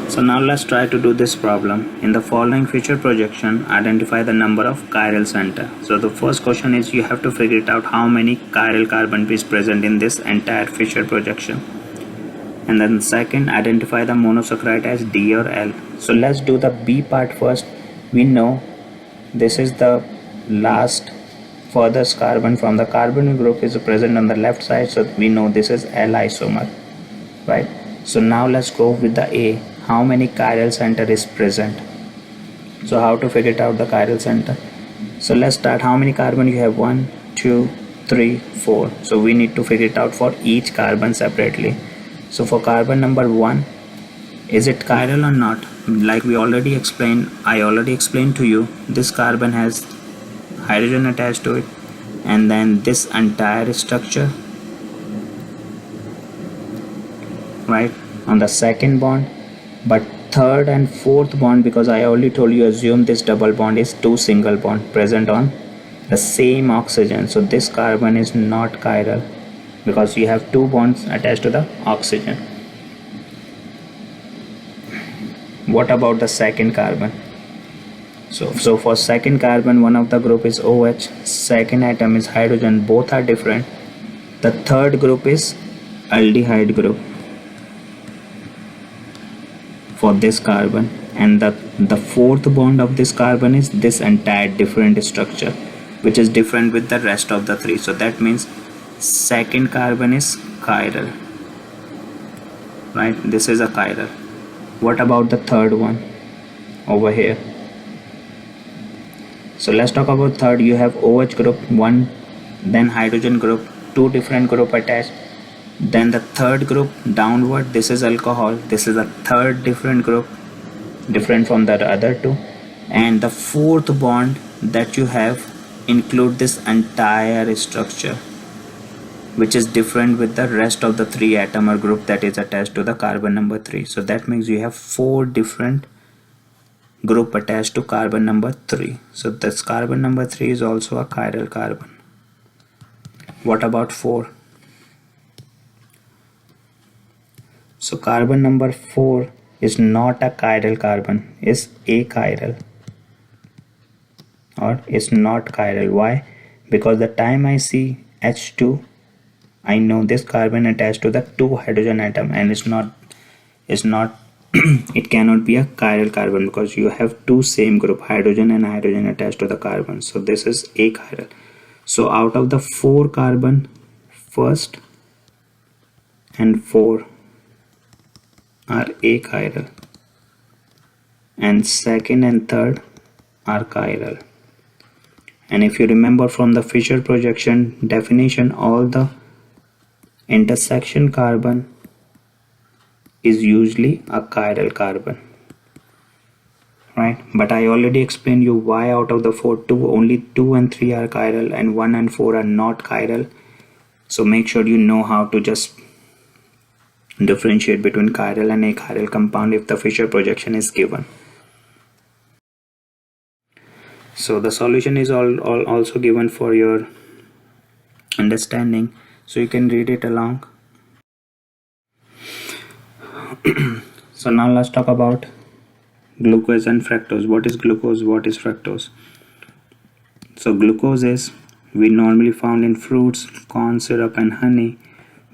So now let's try to do this problem. In the following feature projection, identify the number of chiral center. So the first question is you have to figure it out how many chiral carbon is present in this entire feature projection. And then second, identify the monosaccharide as D or L. So let's do the B part first. We know this is the last furthest carbon from the carbon group is present on the left side, so we know this is L isomer, right? So now let's go with the A. How many chiral center is present? So how to figure it out the chiral center? So let's start. How many carbon you have? 1, 2, 3, 4. So we need to figure it out for each carbon separately. So for carbon number 1, is it chiral or not? Like we already explained, I already explained to you, this carbon has hydrogen attached to it, and then this entire structure, right, on the second bond. But third and fourth bond, because I already told you, assume this double bond is 2 single bond present on the same oxygen. So this carbon is not chiral because you have 2 bonds attached to the oxygen. What about the second carbon? So for second carbon, one of the group is OH, second atom is hydrogen, both are different. The third group is aldehyde group for this carbon, and the fourth bond of this carbon is this entire different structure which is different with the rest of the 3. So that means second carbon is chiral, right? This is a chiral. What about the third one over here? So let's talk about third. You have OH group 1, then hydrogen group, 2 different group attached. Then the third group downward, this is alcohol, this is a third different group, different from the other 2. And the fourth bond that you have include this entire structure which is different with the rest of the 3 atom or group that is attached to the carbon number 3. So that means you have 4 different group attached to carbon number 3. So this carbon number 3 is also a chiral carbon. What about 4? So carbon number 4 is not a chiral carbon, is achiral, or is not chiral. Why? Because the time I see H2, I know this carbon attached to the 2 hydrogen atom, and it's not it cannot be a chiral carbon because you have 2 same group, hydrogen and hydrogen, attached to the carbon. So this is achiral. So out of the 4 carbon, first and 4 are achiral, and second and third are chiral. And if you remember from the Fischer projection definition, all the intersection carbon is usually a chiral carbon, right? But I already explained you why out of the 4, only 2 and 3 are chiral and 1 and 4 are not chiral. So make sure you know how to just differentiate between chiral and achiral compound if the Fisher projection is given. So the solution is also given for your understanding, so you can read it along. So now let's talk about glucose and fructose. What is glucose? What is fructose? So glucose is we normally found in fruits, corn syrup and honey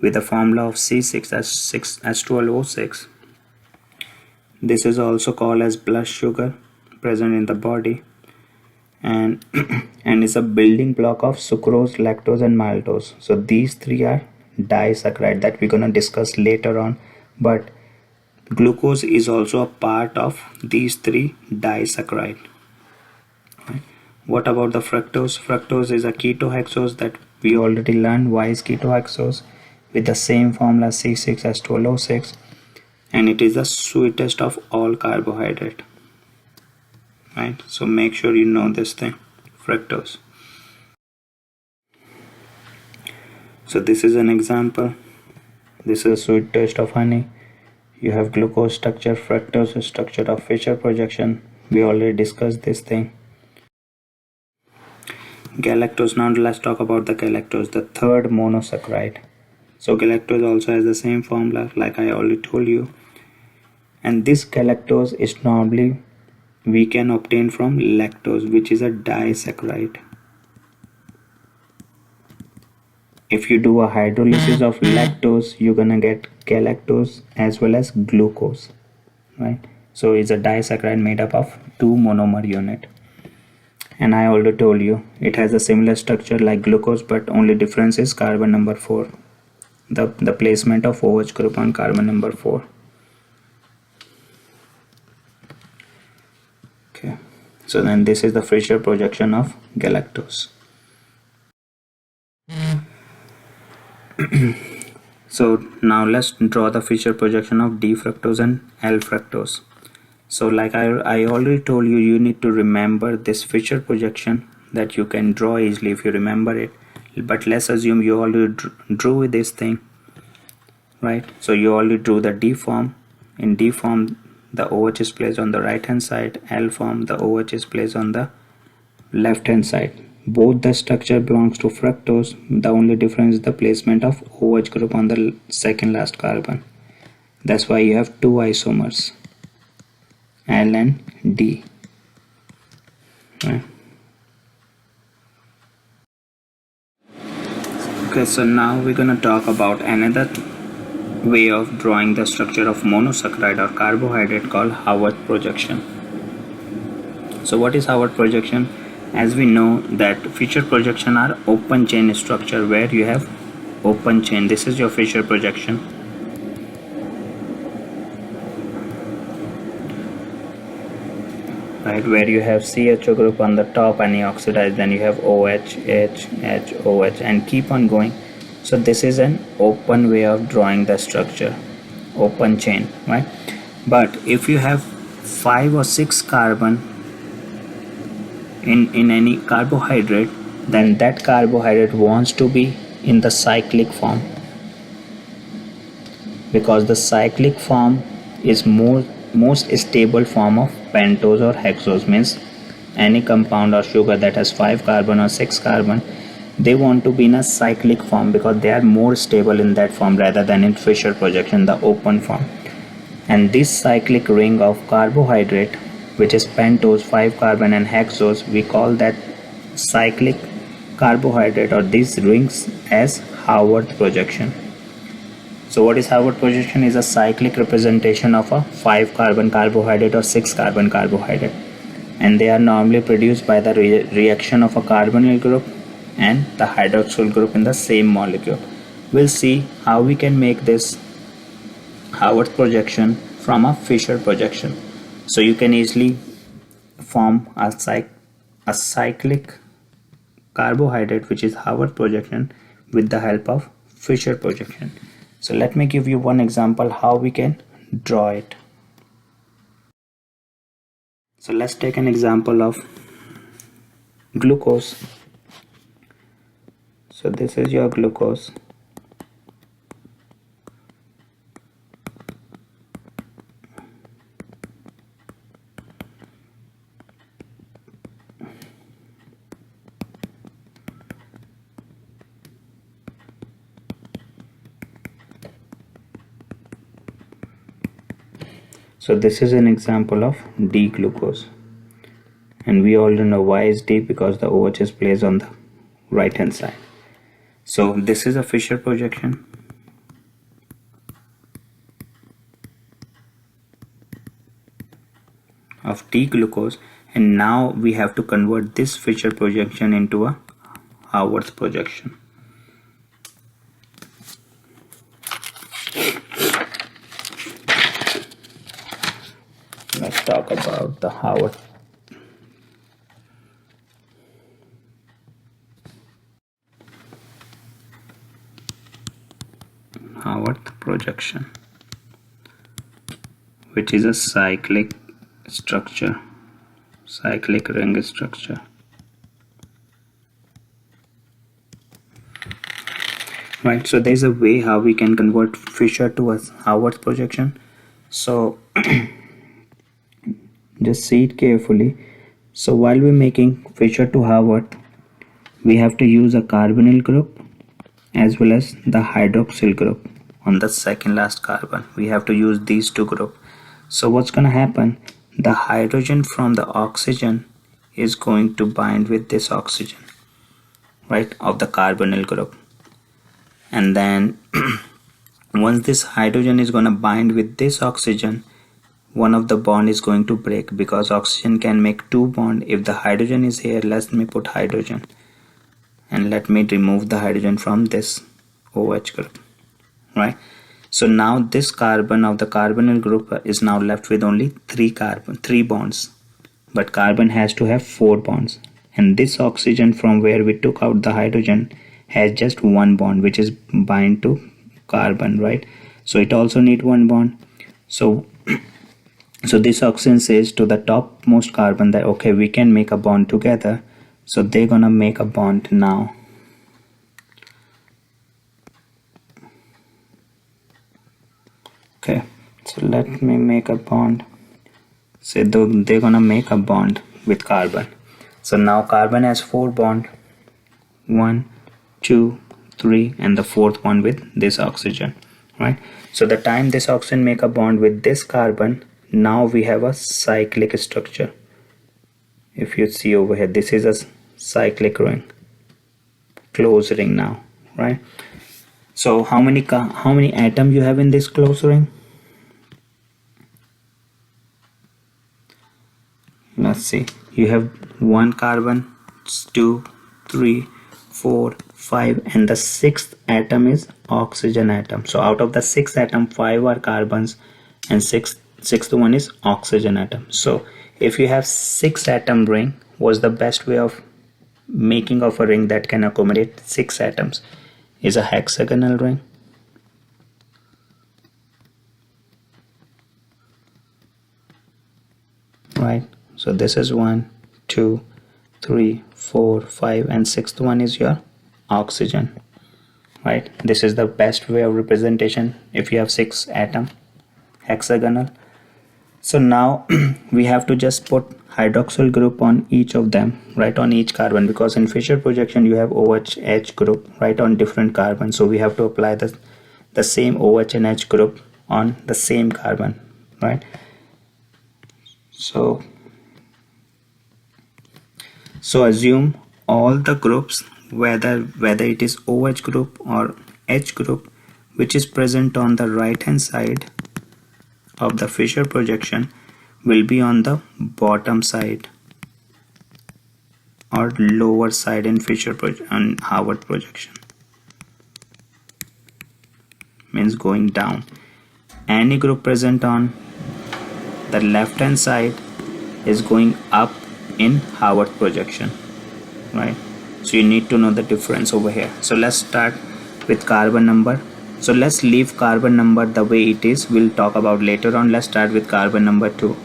with a formula of C6H12O6. This is also called as blood sugar, present in the body, and and is a building block of sucrose, lactose and maltose. So these three are disaccharide that we're gonna discuss later on, but glucose is also a part of these three disaccharide. What about the fructose? Fructose is a ketohexose that we already learned. Why is ketohexose? With the same formula C6H12O6, and it is the sweetest of all carbohydrate. Right? So make sure you know this thing, fructose. So this is an example. This is sweet taste of honey. You have glucose structure, fructose structure of Fisher projection. We already discussed this thing. Galactose. Now let's talk about the galactose, the third monosaccharide. So galactose also has the same formula like I already told you. And this galactose is normally we can obtain from lactose, which is a disaccharide. If you do a hydrolysis of lactose, you're gonna get galactose as well as glucose, right? So it's a disaccharide made up of two monomer unit. And I already told you it has a similar structure like glucose, but only difference is carbon number 4, the placement of OH group on carbon number 4. Okay, so then this is the Fisher projection of galactose. So now let's draw the Fisher projection of D fructose and L fructose. So like I already told you, you need to remember this Fisher projection that you can draw easily if you remember it. But let's assume you already drew this thing, right? So you already drew the D form. In D form, the OH is placed on the right hand side. L form, the OH is placed on the left hand side. Both the structure belongs to fructose. The only difference is the placement of OH group on the second last carbon. That's why you have two isomers, L and D. Right. Okay, so now we're gonna talk about another way of drawing the structure of monosaccharide or carbohydrate called Howard projection. So what is Howard projection? As we know that Fisher projection are open chain structure where you have open chain. This is your Fisher projection. Right, where you have CHO group on the top and you oxidize, then you have OH, H, H, OH and keep on going. So this is an open way of drawing the structure, open chain, right? But if you have 5 or 6 carbon in any carbohydrate, then that carbohydrate wants to be in the cyclic form, because the cyclic form is most stable form of pentose or hexose. Means any compound or sugar that has 5 carbon or 6 carbon, they want to be in a cyclic form because they are more stable in that form rather than in Fisher projection, the open form. And this cyclic ring of carbohydrate, which is pentose, 5 carbon and hexose, we call that cyclic carbohydrate or these rings as Howard projection. So what is Howard projection? Is a cyclic representation of a 5 carbon carbohydrate or 6 carbon carbohydrate, and they are normally produced by the reaction of a carbonyl group and the hydroxyl group in the same molecule. We'll see how we can make this Howard projection from a Fisher projection. So you can easily form a cyclic carbohydrate which is Howard projection with the help of Fisher projection. So let me give you one example how we can draw it. So let's take an example of glucose. So this is your glucose. So this is an example of D glucose, and we already know why is D, because the OH is placed on the right hand side. So this is a Fisher projection. Of D glucose, and now we have to convert this Fisher projection into a Haworth projection. Let's talk about the Haworth projection, which is a cyclic structure, cyclic ring structure. Right, so there's a way how we can convert Fisher to a Haworth projection. So just see it carefully. So while we're making Fisher to Haworth, we have to use a carbonyl group as well as the hydroxyl group on the second last carbon. We have to use these two groups. So what's going to happen, the hydrogen from the oxygen is going to bind with this oxygen, right, of the carbonyl group. And then once this hydrogen is going to bind with this oxygen, one of the bond is going to break, because oxygen can make two bonds. If the hydrogen is here, let me put hydrogen, and let me remove the hydrogen from this OH group, right? So now this carbon of the carbonyl group is now left with only three bonds, but carbon has to have 4 bonds, and this oxygen from where we took out the hydrogen has just one bond, which is bind to carbon, right? So it also need one bond. So this oxygen says to the topmost carbon that okay, we can make a bond together. So they're gonna make a bond now. Okay, so let me make a bond. So they're gonna make a bond with carbon. So now carbon has 4 bonds, 1, 2, 3, and the 4th one with this oxygen, right? So the time this oxygen make a bond with this carbon, now we have a cyclic structure. If you see over here, this is a cyclic ring, closed ring now, right? So how many atoms you have in this closed ring? Let's see, you have 1 carbon, 2, 3, 4, 5, and the 6th atom is oxygen atom. So out of the 6 atoms, 5 are carbons, and sixth one is oxygen atom. So if you have 6 atom ring, what's the best way of making of a ring that can accommodate 6 atoms? Is a hexagonal ring. Right, so this is 1, 2, 3, 4, 5, and 6th one is your oxygen, right? This is the best way of representation if you have 6 atom, hexagonal. So now we have to just put hydroxyl group on each of them, right, on each carbon, because in Fisher projection you have OH H group, right, on different carbons. So we have to apply the same OH and H group on the same carbon, right? So assume all the groups, whether it is OH group or H group, which is present on the right hand side of the Fisher projection, will be on the bottom side or lower side in Fisher and Haworth projection. Means going down. Any group present on the left hand side is going up in Haworth projection, right? So you need to know the difference over here. So let's start with carbon number. So let's leave carbon number the way it is, we'll talk about later on. Let's start with carbon number 2.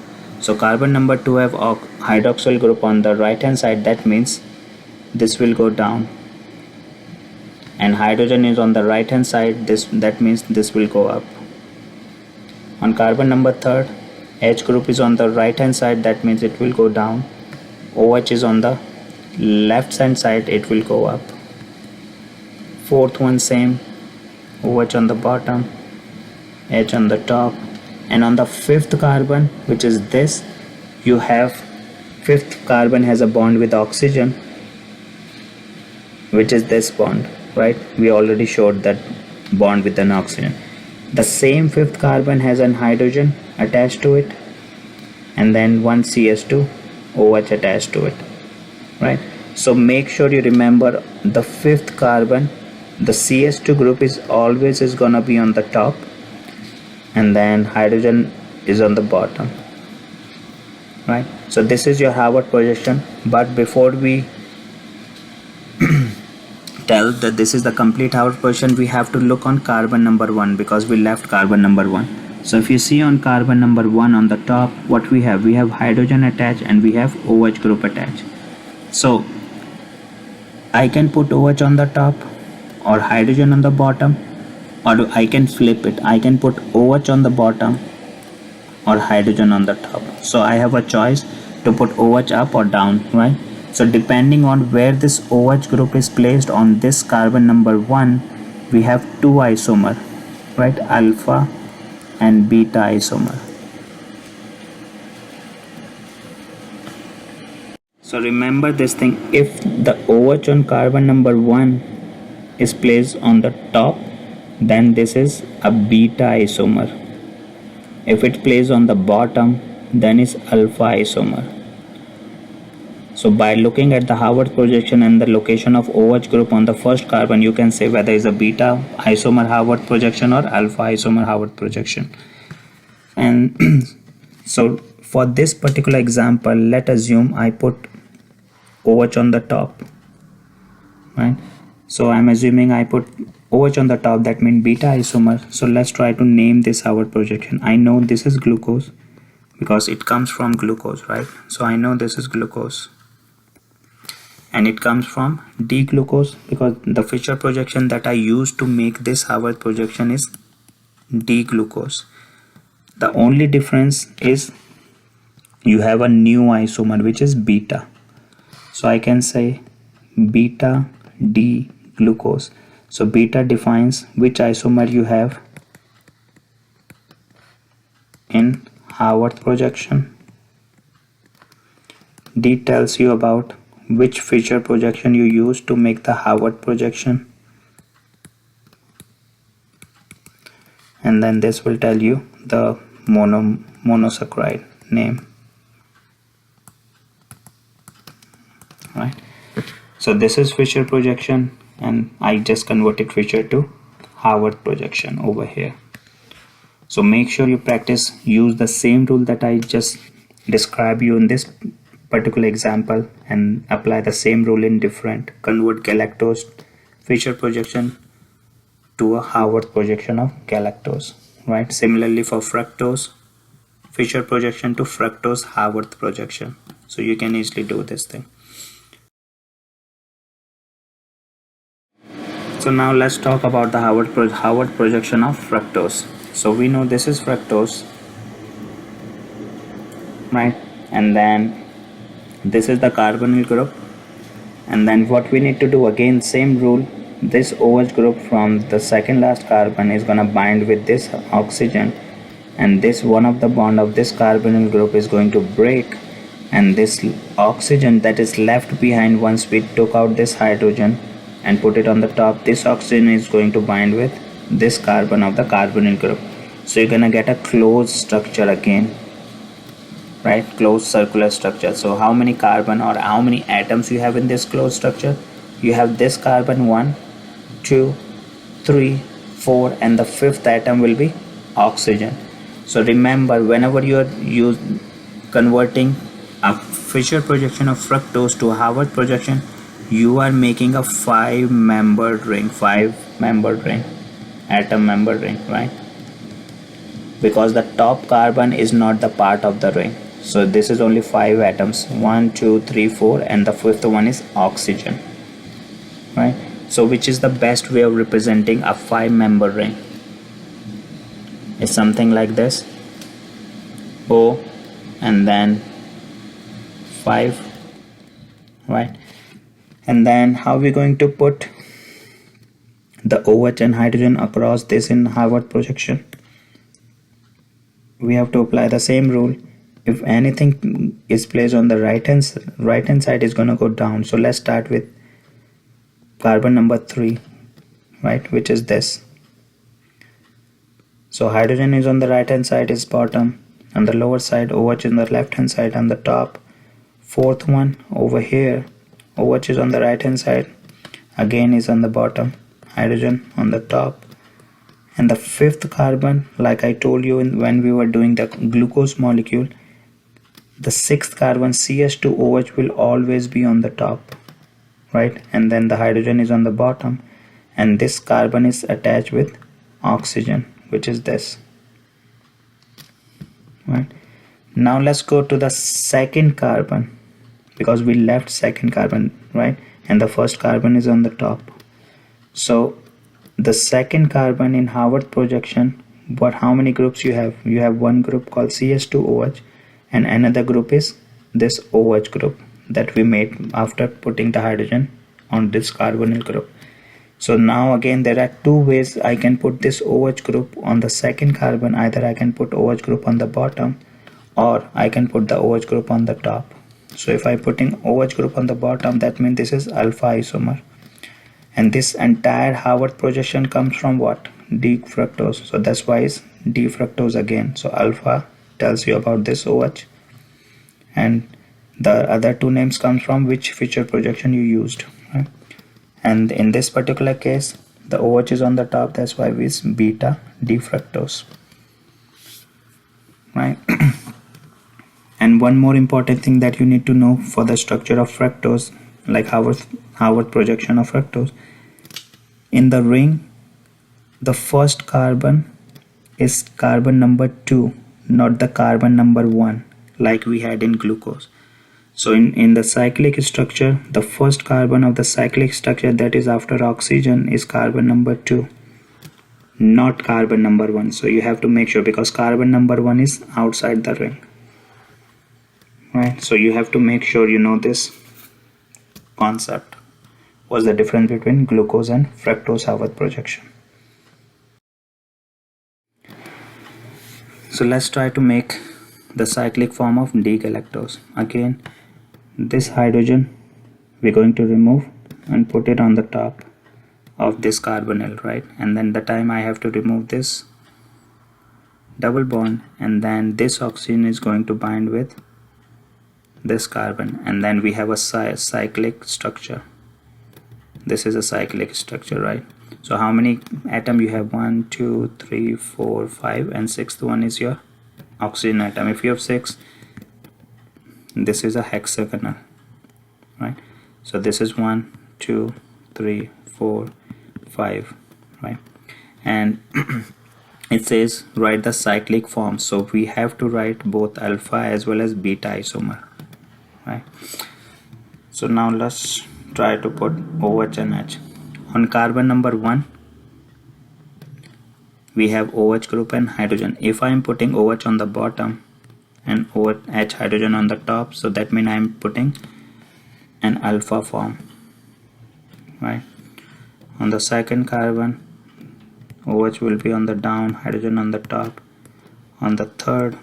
So carbon number 2 have hydroxyl group on the right hand side, that means this will go down, and hydrogen is on the right hand side, that means this will go up. On carbon number 3, H group is on the right hand side, that means it will go down. OH is on the left hand side, it will go up. 4th one same, OH on the bottom, H on the top, and on the fifth carbon, which is this, you have fifth carbon has a bond with oxygen, which is this bond, right? We already showed that bond with an oxygen. The same fifth carbon has an hydrogen attached to it, and then one CS2 OH attached to it, right? So make sure you remember the fifth carbon, the CS2 group is always gonna be on the top, and then hydrogen is on the bottom, right? So this is your Harvard projection. But before we tell that this is the complete Harvard projection, we have to look on carbon number 1, because we left carbon number 1. So if you see on carbon number 1 on the top, what we have hydrogen attached and we have OH group attached. So I can put OH on the top or hydrogen on the bottom, or I can flip it. I can put OH on the bottom or hydrogen on the top. So I have a choice to put OH up or down, right? So depending on where this OH group is placed on this carbon number 1, we have two isomer, right? Alpha and beta isomer. So remember this thing, if the OH on carbon number 1 is placed on the top, then this is a beta isomer. If it plays on the bottom, then it's alpha isomer. So by looking at the Harvard projection and the location of OH group on the first carbon, you can say whether it's a beta isomer Harvard projection or alpha isomer Harvard projection. And so for this particular example, let assume I put OH on the top, right? So I'm assuming I put OH on the top, that means beta isomer. So let's try to name this Harvard projection. I know this is glucose because it comes from glucose, right? So I know this is glucose, and it comes from D-glucose because the Fischer projection that I used to make this Harvard projection is D-glucose. The only difference is you have a new isomer which is beta. So I can say beta D-glucose. So beta defines which isomer you have in Harvard projection. D tells you about which Fischer projection you use to make the Harvard projection. And then this will tell you the monosaccharide name. Right. So this is Fischer projection, and I just converted Fischer to Harvard projection over here. So make sure you practice, use the same rule that I just described you in this particular example, and apply the same rule in different. Convert galactose Fischer projection to a Harvard projection of galactose, right? Similarly for fructose, Fischer projection to fructose Harvard projection. So you can easily do this thing. So now let's talk about the Harvard projection of fructose. So we know this is fructose, right? And then this is the carbonyl group, and then what we need to do, again same rule, this OH group from the second last carbon is gonna bind with this oxygen, and this one of the bond of this carbonyl group is going to break, and this oxygen that is left behind once we took out this hydrogen and put it on the top, this oxygen is going to bind with this carbon of the carbonyl group. So you're gonna get a closed structure again, right? Closed circular structure. So how many carbon or how many atoms you have in this closed structure? You have this carbon 1, 2, 3, 4, and the fifth atom will be oxygen. So remember, whenever you are converting a Fischer projection of fructose to a Harvard projection, you are making a 5-membered ring, atom membered ring, right? Because the top carbon is not the part of the ring. So this is only 5 atoms, 1, 2, 3, 4, and the fifth one is oxygen, right? So which is the best way of representing a 5-member ring? It's something like this, O and then 5, right? And then how are we going to put the OH and hydrogen across this in Harvard projection? we have to apply the same rule. If anything is placed on the right hand side, is going to go down. So let's start with carbon number 3, right, which is this. So hydrogen is on the right hand side, is bottom, on the lower side, OH is on the left hand side, on the top. Fourth one over here, OH is on the right hand side, again is on the bottom, hydrogen on the top. And the fifth carbon, like I told you when we were doing the glucose molecule, the sixth carbon CH2OH will always be on the top, right? And then the hydrogen is on the bottom, and this carbon is attached with oxygen, which is this, right? Now let's go to the second carbon, because we left second carbon, right? And the first carbon is on the top. So the second carbon in Howard projection, how many groups you have? You have one group called CH2OH, and another group is this OH group that we made after putting the hydrogen on this carbonyl group. So now again there are two ways I can put this OH group on the second carbon. Either I can put OH group on the bottom, or I can put the OH group on the top. So if I putting OH group on the bottom, that means this is alpha isomer. And this entire Howard projection comes from what? D fructose. So that's why it's D fructose again. So alpha tells you about this OH, and the other two names comes from which feature projection you used, right? And in this particular case, the OH is on the top, that's why it's beta D fructose, right? And one more important thing that you need to know for the structure of fructose, like Howard projection of fructose, in the ring, the first carbon is carbon number 2, not the carbon number 1 like we had in glucose. So in the cyclic structure, the first carbon of the cyclic structure, that is after oxygen, is carbon number 2, not carbon number 1. So you have to make sure, because carbon number 1 is outside the ring, right? So you have to make sure you know this concept. What's the difference between glucose and fructose Howard projection? So let's try to make the cyclic form of D-galactose. Again, this hydrogen we're going to remove and put it on the top of this carbonyl, right? And then the time I have to remove this double bond, and then this oxygen is going to bind with this carbon, and then we have a cyclic structure. This is a cyclic structure, right? So how many atom you have? 1, 2, 3, 4, 5, and sixth one is your oxygen atom. If you have 6, this is a hexagonal, right? So this is 1, 2, 3, 4, 5, right? And it says write the cyclic form, so we have to write both alpha as well as beta isomer, right? So now let's try to put OH and H. On carbon number 1, we have OH group and hydrogen. If I am putting OH on the bottom and H hydrogen on the top, so that means I am putting an alpha form, right? On the second carbon, OH will be on the down, hydrogen on the top. On the third,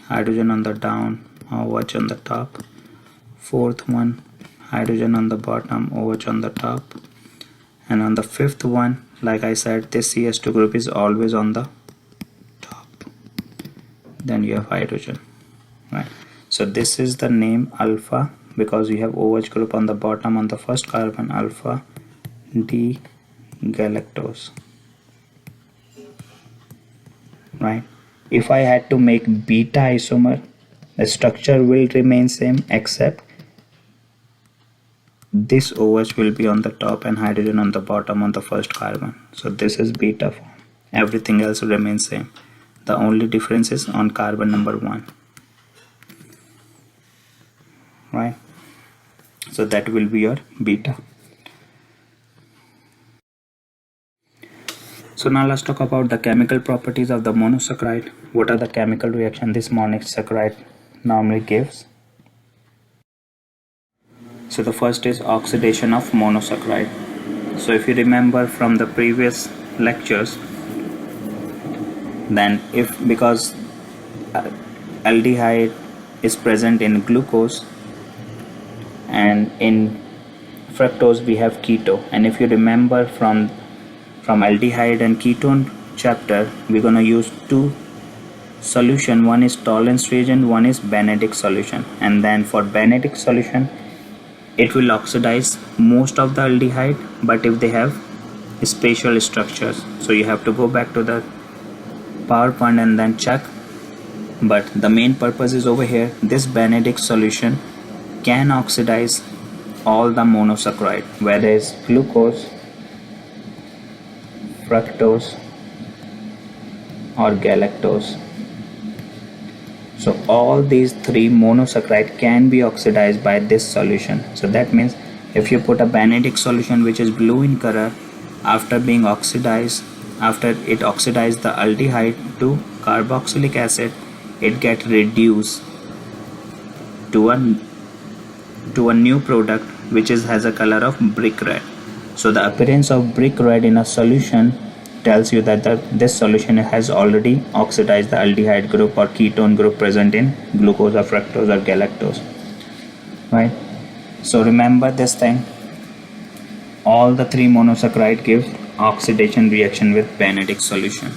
hydrogen on the down, OH on the top. Fourth one, hydrogen on the bottom, OH on the top. And on the fifth one, like I said, this CH2 group is always on the top. Then you have hydrogen, right? So this is the name alpha, because you have OH group on the bottom on the first carbon, alpha D galactose, right? If I had to make beta isomer, the structure will remain same, except this OH will be on the top and hydrogen on the bottom on the first carbon. So this is beta form. Everything else remains same. The only difference is on carbon number 1, right? So that will be your beta. So now let's talk about the chemical properties of the monosaccharide. What are the chemical reactions this monosaccharide normally gives? So the first is oxidation of monosaccharide. So if you remember from the previous lectures, then because aldehyde is present in glucose, and in fructose we have keto. And if you remember from aldehyde and ketone chapter, we're gonna use two solution. One is Tollens reagent, one is Benedict solution. And then for Benedict solution, it will oxidize most of the aldehyde, but if they have spatial structures, so you have to go back to the PowerPoint and then check. But the main purpose is over here. This Benedict solution can oxidize all the monosaccharide, whether it's glucose, fructose, or galactose. So all these three monosaccharide can be oxidized by this solution. So that means if you put a Benedict solution which is blue in color, after being oxidized, after it oxidized the aldehyde to carboxylic acid, it gets reduced to a new product which has a color of brick red. So the appearance of brick red in a solution tells you that this solution has already oxidized the aldehyde group or ketone group present in glucose or fructose or galactose, right? So remember this thing, all the three monosaccharide give oxidation reaction with Benedict solution,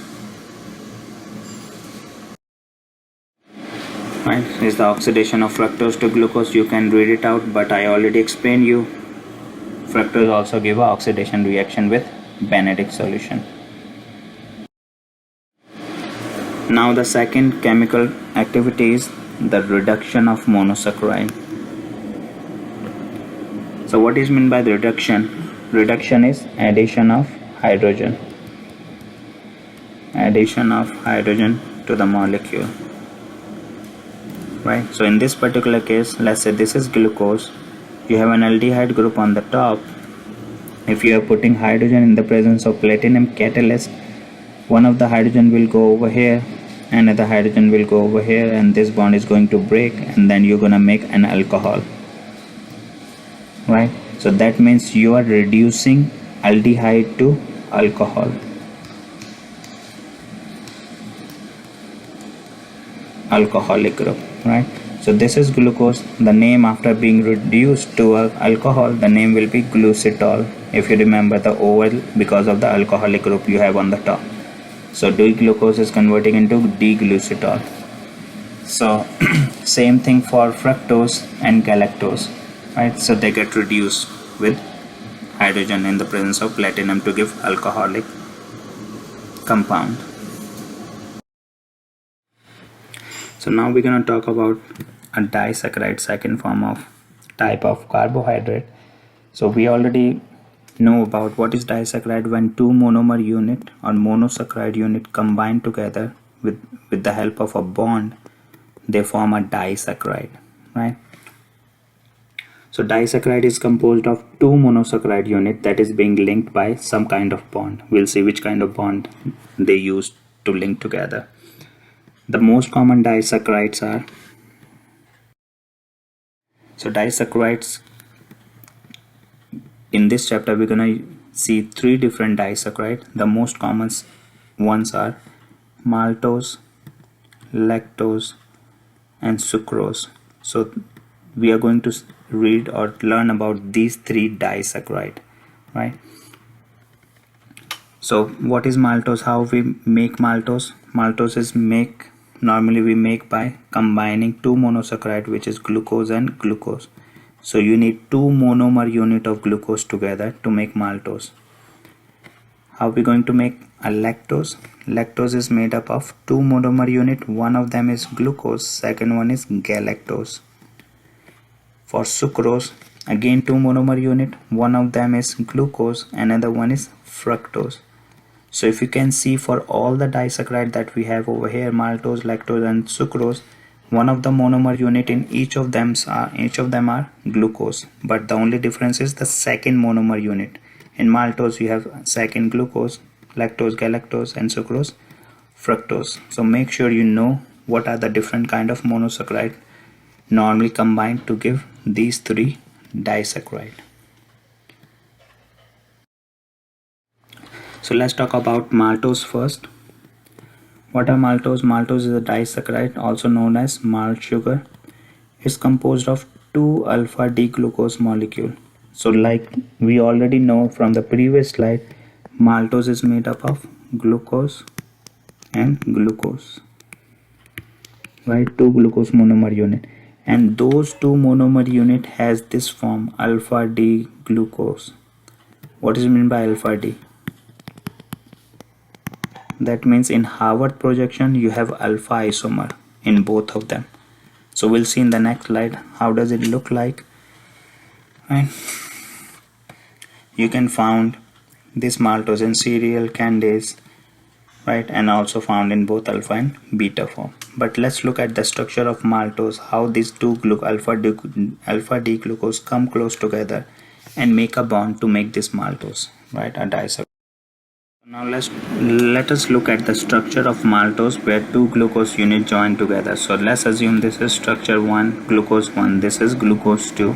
right? Is the oxidation of fructose to glucose. You can read it out, but I already explained you fructose also give a oxidation reaction with Benedict solution. Now the second chemical activity is the reduction of monosaccharide. So what is meant by the reduction? Reduction is addition of hydrogen. Addition of hydrogen to the molecule. Right? So in this particular case, let's say this is glucose. You have an aldehyde group on the top. If you are putting hydrogen in the presence of platinum catalyst, one of the hydrogen will go over here, another hydrogen will go over here, and this bond is going to break, and then you're gonna make an alcohol, right? So that means you are reducing aldehyde to alcohol. Alcoholic group, right? So this is glucose. The name after being reduced to alcohol, the name will be glucitol. If you remember the OL because of the alcoholic group you have on the top. So D-glucose is converting into D-glucitol. So same thing for fructose and galactose, right? So they get reduced with hydrogen in the presence of platinum to give alcoholic compound. So now we're going to talk about a disaccharide, second form of type of carbohydrate. So we already know about what is disaccharide. When two monomer unit or monosaccharide unit combine together with the help of a bond, they form a disaccharide, right? So disaccharide is composed of two monosaccharide unit that is being linked by some kind of bond. We'll see which kind of bond they use to link together. The most common disaccharides are, so disaccharides, in this chapter we're gonna see three different disaccharides. The most common ones are maltose, lactose, and sucrose. So we are going to read or learn about these three disaccharides, right? So what is maltose? How we make maltose? Maltose is normally we make by combining two monosaccharide, which is glucose and glucose. So you need two monomer unit of glucose together to make maltose. How are we going to make a lactose? Lactose is made up of two monomer unit. One of them is glucose, second one is galactose. For sucrose, again two monomer unit. One of them is glucose, another one is fructose. So if you can see, for all the disaccharide that we have over here, maltose, lactose, and sucrose, one of the monomer unit in each of them are glucose, but the only difference is the second monomer unit. In maltose you have second glucose, lactose, galactose, and sucrose, fructose. So make sure you know what are the different kind of monosaccharide normally combined to give these three disaccharide. So let's talk about maltose first. What are maltose? Maltose is a disaccharide also known as malt sugar. It's composed of 2 alpha D glucose molecule. So like we already know from the previous slide, maltose is made up of glucose and glucose, right? 2 glucose monomer unit, and those 2 monomer unit has this form alpha D glucose. What is meant by alpha D? That means in Harvard projection you have alpha isomer in both of them. So we'll see in the next slide how does it look like. Right? You can find this maltose in cereal, candies, right, and also found in both alpha and beta form. But let's look at the structure of maltose, how these two alpha D glucose come close together and make a bond to make this maltose, right, a disaccharide. Now let us look at the structure of maltose where 2 glucose units join together. So let's assume this is structure 1, glucose 1, this is glucose 2.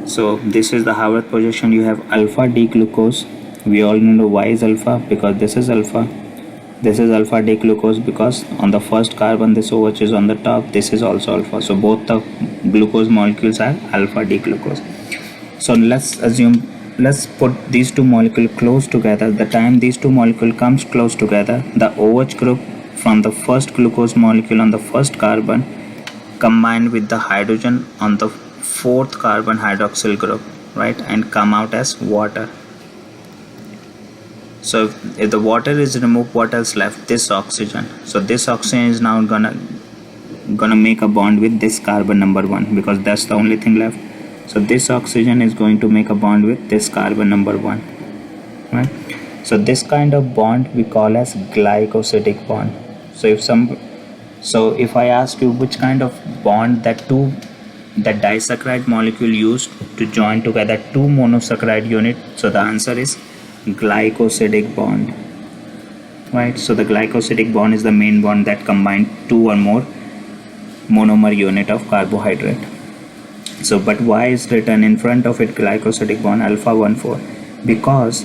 So this is the Harvard projection. You have alpha D glucose. We all know why is alpha, because this is alpha. This is alpha D glucose because on the first carbon this OH is on the top. This is also alpha. So both the glucose molecules are alpha D glucose. So let's put these two molecules close together. The time these two molecules comes close together, the OH group from the first glucose molecule on the first carbon combine with the hydrogen on the fourth carbon hydroxyl group, right, and come out as water. So if the water is removed, what else left? This oxygen. So this oxygen is now gonna make a bond with this carbon number 1 because that's the only thing left. So this oxygen is going to make a bond with this carbon number 1, right? So this kind of bond we call as glycosidic bond. So if I ask you which kind of bond that disaccharide molecule used to join together 2 monosaccharide unit, so the answer is glycosidic bond, right? So the glycosidic bond is the main bond that combine 2 or more monomer unit of carbohydrate. So but why is written in front of it glycosidic bond alpha 1,4? Because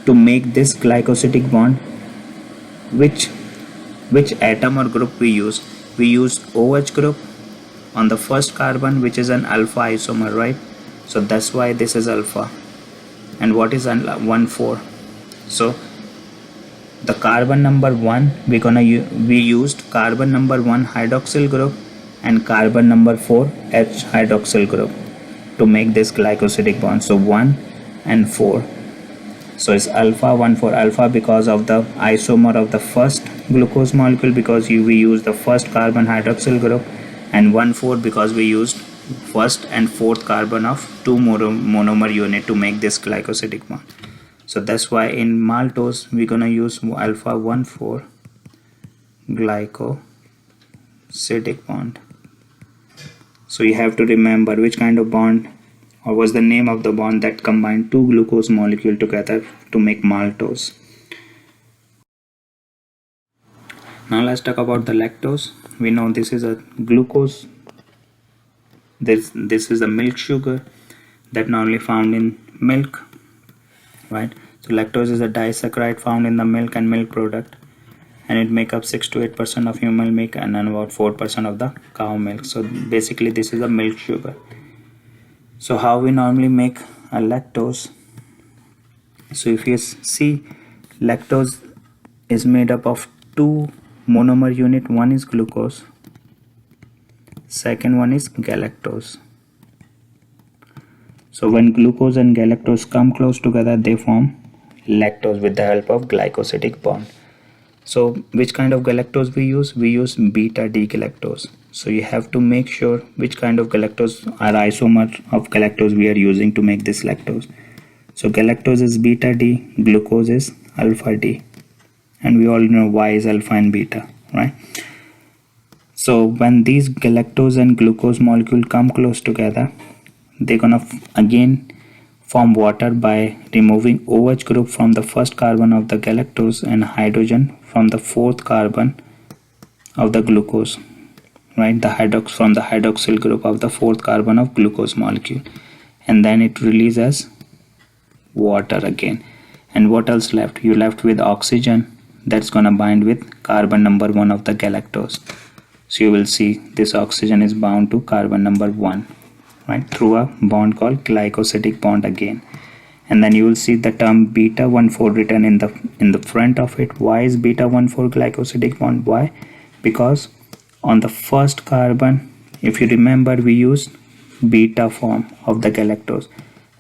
to make this glycosidic bond, which atom or group we use OH group on the first carbon, which is an alpha isomer, right? So that's why this is alpha. And what is 1,4? So the carbon number 1 we used carbon number 1 hydroxyl group and carbon number 4 H hydroxyl group to make this glycosidic bond. So 1 and 4. So it's alpha 1,4, alpha because of the isomer of the first glucose molecule because we use the first carbon hydroxyl group, and 1,4 because we used first and fourth carbon of 2 monomer unit to make this glycosidic bond. So that's why in maltose we're gonna use alpha 1,4 glycosidic bond. So you have to remember which kind of bond or was the name of the bond that combined 2 glucose molecule together to make maltose. Now let's talk about the lactose. We know this is a glucose. This is a milk sugar that normally found in milk, right? So lactose is a disaccharide found in the milk and milk product, and it make up 6 to 8% of human milk and then about 4% of the cow milk. So basically this is a milk sugar. So how we normally make a lactose? So if you see, lactose is made up of 2 monomer unit. One is glucose, second one is galactose. So when glucose and galactose come close together, they form lactose with the help of glycosidic bond. So which kind of galactose we use? We use beta D galactose. So you have to make sure which kind of galactose or isomer of galactose we are using to make this lactose. So galactose is beta D, glucose is alpha D, and we all know why is alpha and beta, right? So when these galactose and glucose molecule come close together, they're gonna again form water by removing OH group from the first carbon of the galactose and hydrogen from the fourth carbon of the glucose, right? From the hydroxyl group of the fourth carbon of glucose molecule, and then it releases water again. And what else left? You left with oxygen, that's gonna bind with carbon number 1 of the galactose. So you will see this oxygen is bound to carbon number 1, right, through a bond called glycosidic bond again. And then you will see the term beta 1,4 written in the front of it. Why is beta 1,4 glycosidic bond? Why? Because on the first carbon, if you remember, we used beta form of the galactose,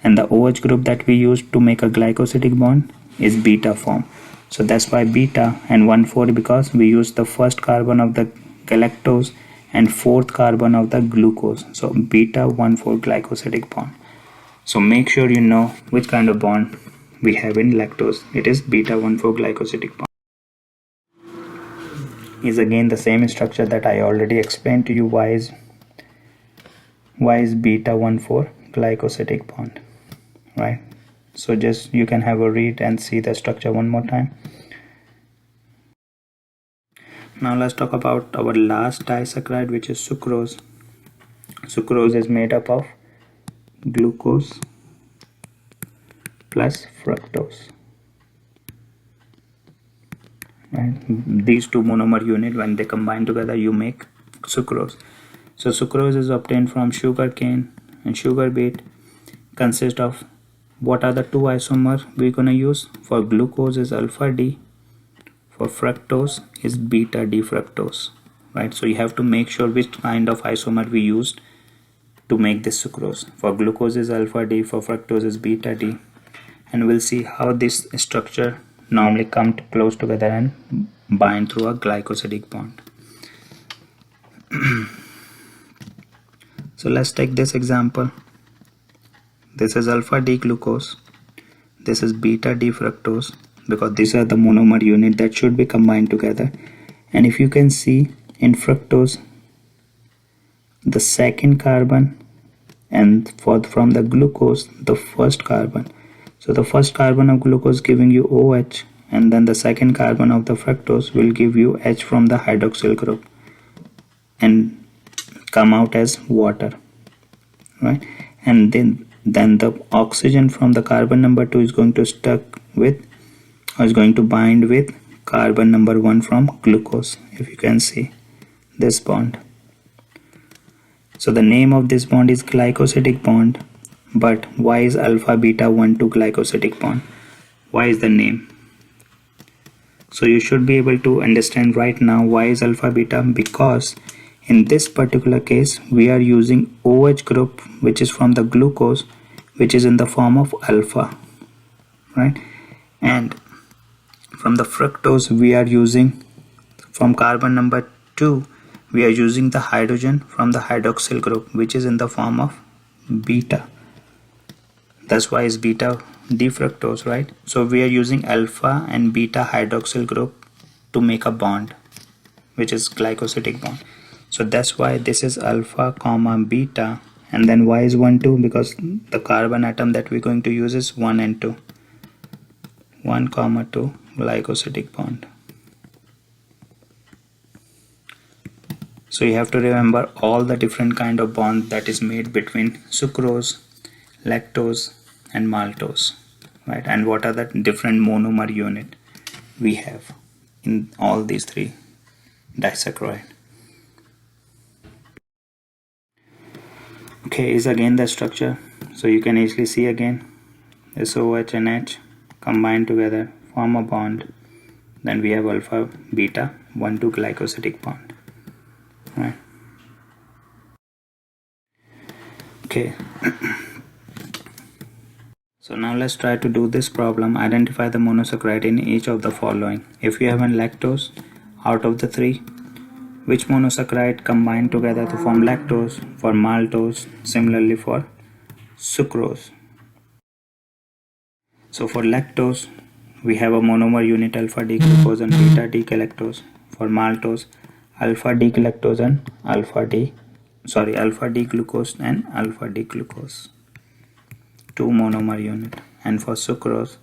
and the OH group that we used to make a glycosidic bond is beta form. So that's why beta and 1,4, because we used the first carbon of the galactose and fourth carbon of the glucose. So beta 1,4 glycosidic bond. So make sure you know which kind of bond we have in lactose. It is beta 1,4 glycosidic bond. Is again the same structure that I already explained to you. Why is beta 1,4 glycosidic bond, right? So just you can have a read and see the structure one more time. Now let's talk about our last disaccharide, which is sucrose. Sucrose is made up of glucose plus fructose, right? These two monomer units, when they combine together, you make sucrose. So sucrose is obtained from sugar cane, and sugar beet consists of, what are the two isomers we're gonna use? For glucose is alpha D, for fructose is beta D fructose, right? So you have to make sure which kind of isomer we used to make this sucrose. For glucose is alpha D, for fructose is beta D, and we'll see how this structure normally come close together and bind through a glycosidic bond. So let's take this example. This is alpha D glucose, this is beta D fructose, because these are the monomer unit that should be combined together. And if you can see, in fructose, the second carbon, and from the glucose, the first carbon. So the first carbon of glucose giving you OH, and then the second carbon of the fructose will give you H from the hydroxyl group and come out as water, right? And then the oxygen from the carbon number 2 is going to is going to bind with carbon number 1 from glucose. If you can see this bond. So the name of this bond is glycosidic bond. But why is alpha beta 1,2 glycosidic bond? Why is the name? So you should be able to understand right now why is alpha beta, because in this particular case we are using OH group, which is from the glucose, which is in the form of alpha, right? And from the fructose we are using, from carbon number 2 we are using the hydrogen from the hydroxyl group, which is in the form of beta. That's why it's beta D fructose, right? So we are using alpha and beta hydroxyl group to make a bond, which is glycosidic bond. So that's why this is alpha comma beta. And then why is 1 2? Because the carbon atom that we're going to use is 1 and 2. 1 comma 2 glycosidic bond. So you have to remember all the different kind of bond that is made between sucrose, lactose and maltose, right? And what are the different monomer unit we have in all these three disaccharide. Okay, is again the structure. So you can easily see again, SOH and H combine together, form a bond. Then we have alpha beta 1,2 glycosidic bond, right? Okay. So now let's try to do this problem. Identify the monosaccharide in each of the following. If you have a lactose, out of the three, which monosaccharide combine together to form lactose? For maltose, similarly for sucrose. So for lactose, we have a monomer unit alpha D glucose and beta D galactose. For maltose, alpha D galactose and alpha D glucose and alpha D glucose. 2 monomer unit. And for sucrose,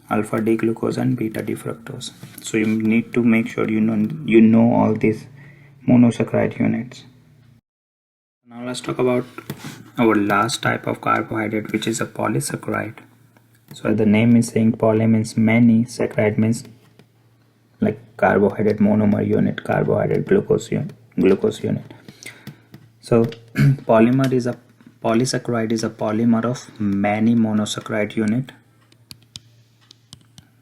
alpha D glucose and beta D fructose. So you need to make sure you know all these monosaccharide units. Now let's talk about our last type of carbohydrate, which is a polysaccharide. So the name is saying poly means many, saccharide means like carbohydrate monomer unit, carbohydrate glucose unit. So polysaccharide is a polymer of many monosaccharide unit.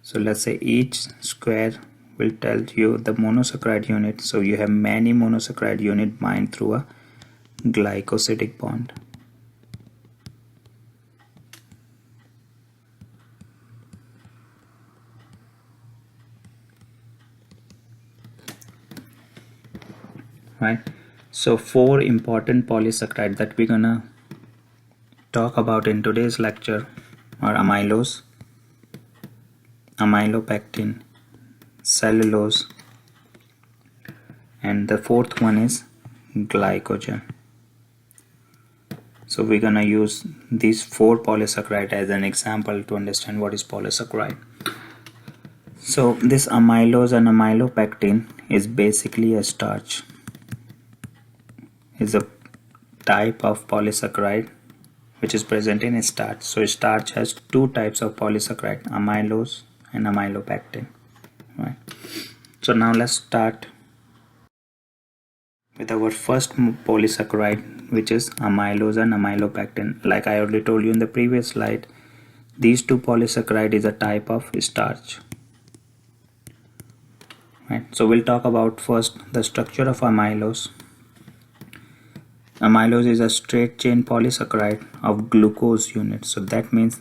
So let's say each square will tell you the monosaccharide unit. So you have many monosaccharide unit bind through a glycosidic bond. Right. So 4 important polysaccharides that we're gonna talk about in today's lecture are amylose, amylopectin, cellulose, and the 4th one is glycogen. So we're gonna use these 4 polysaccharides as an example to understand what is polysaccharide. So this amylose and amylopectin is basically a starch. Is a type of polysaccharide which is present in starch. So starch has 2 types of polysaccharide, amylose and amylopectin. Right. So now let's start with our first polysaccharide, which is amylose and amylopectin. Like I already told you in the previous slide, these 2 polysaccharide is a type of starch. Right. So we'll talk about first the structure of amylose. Amylose is a straight chain polysaccharide of glucose unit. So that means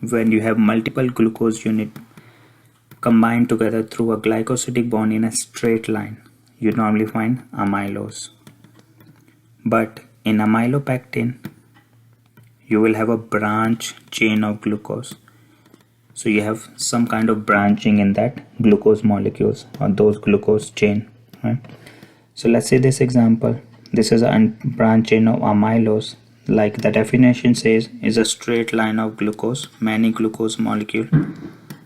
when you have multiple glucose unit combined together through a glycosidic bond in a straight line, you normally find amylose. But in amylopectin, you will have a branch chain of glucose. So you have some kind of branching in that glucose molecules or those glucose chain. Right? So let's say this example. This is a branch chain of amylose, like the definition says, is a straight line of glucose, many glucose molecule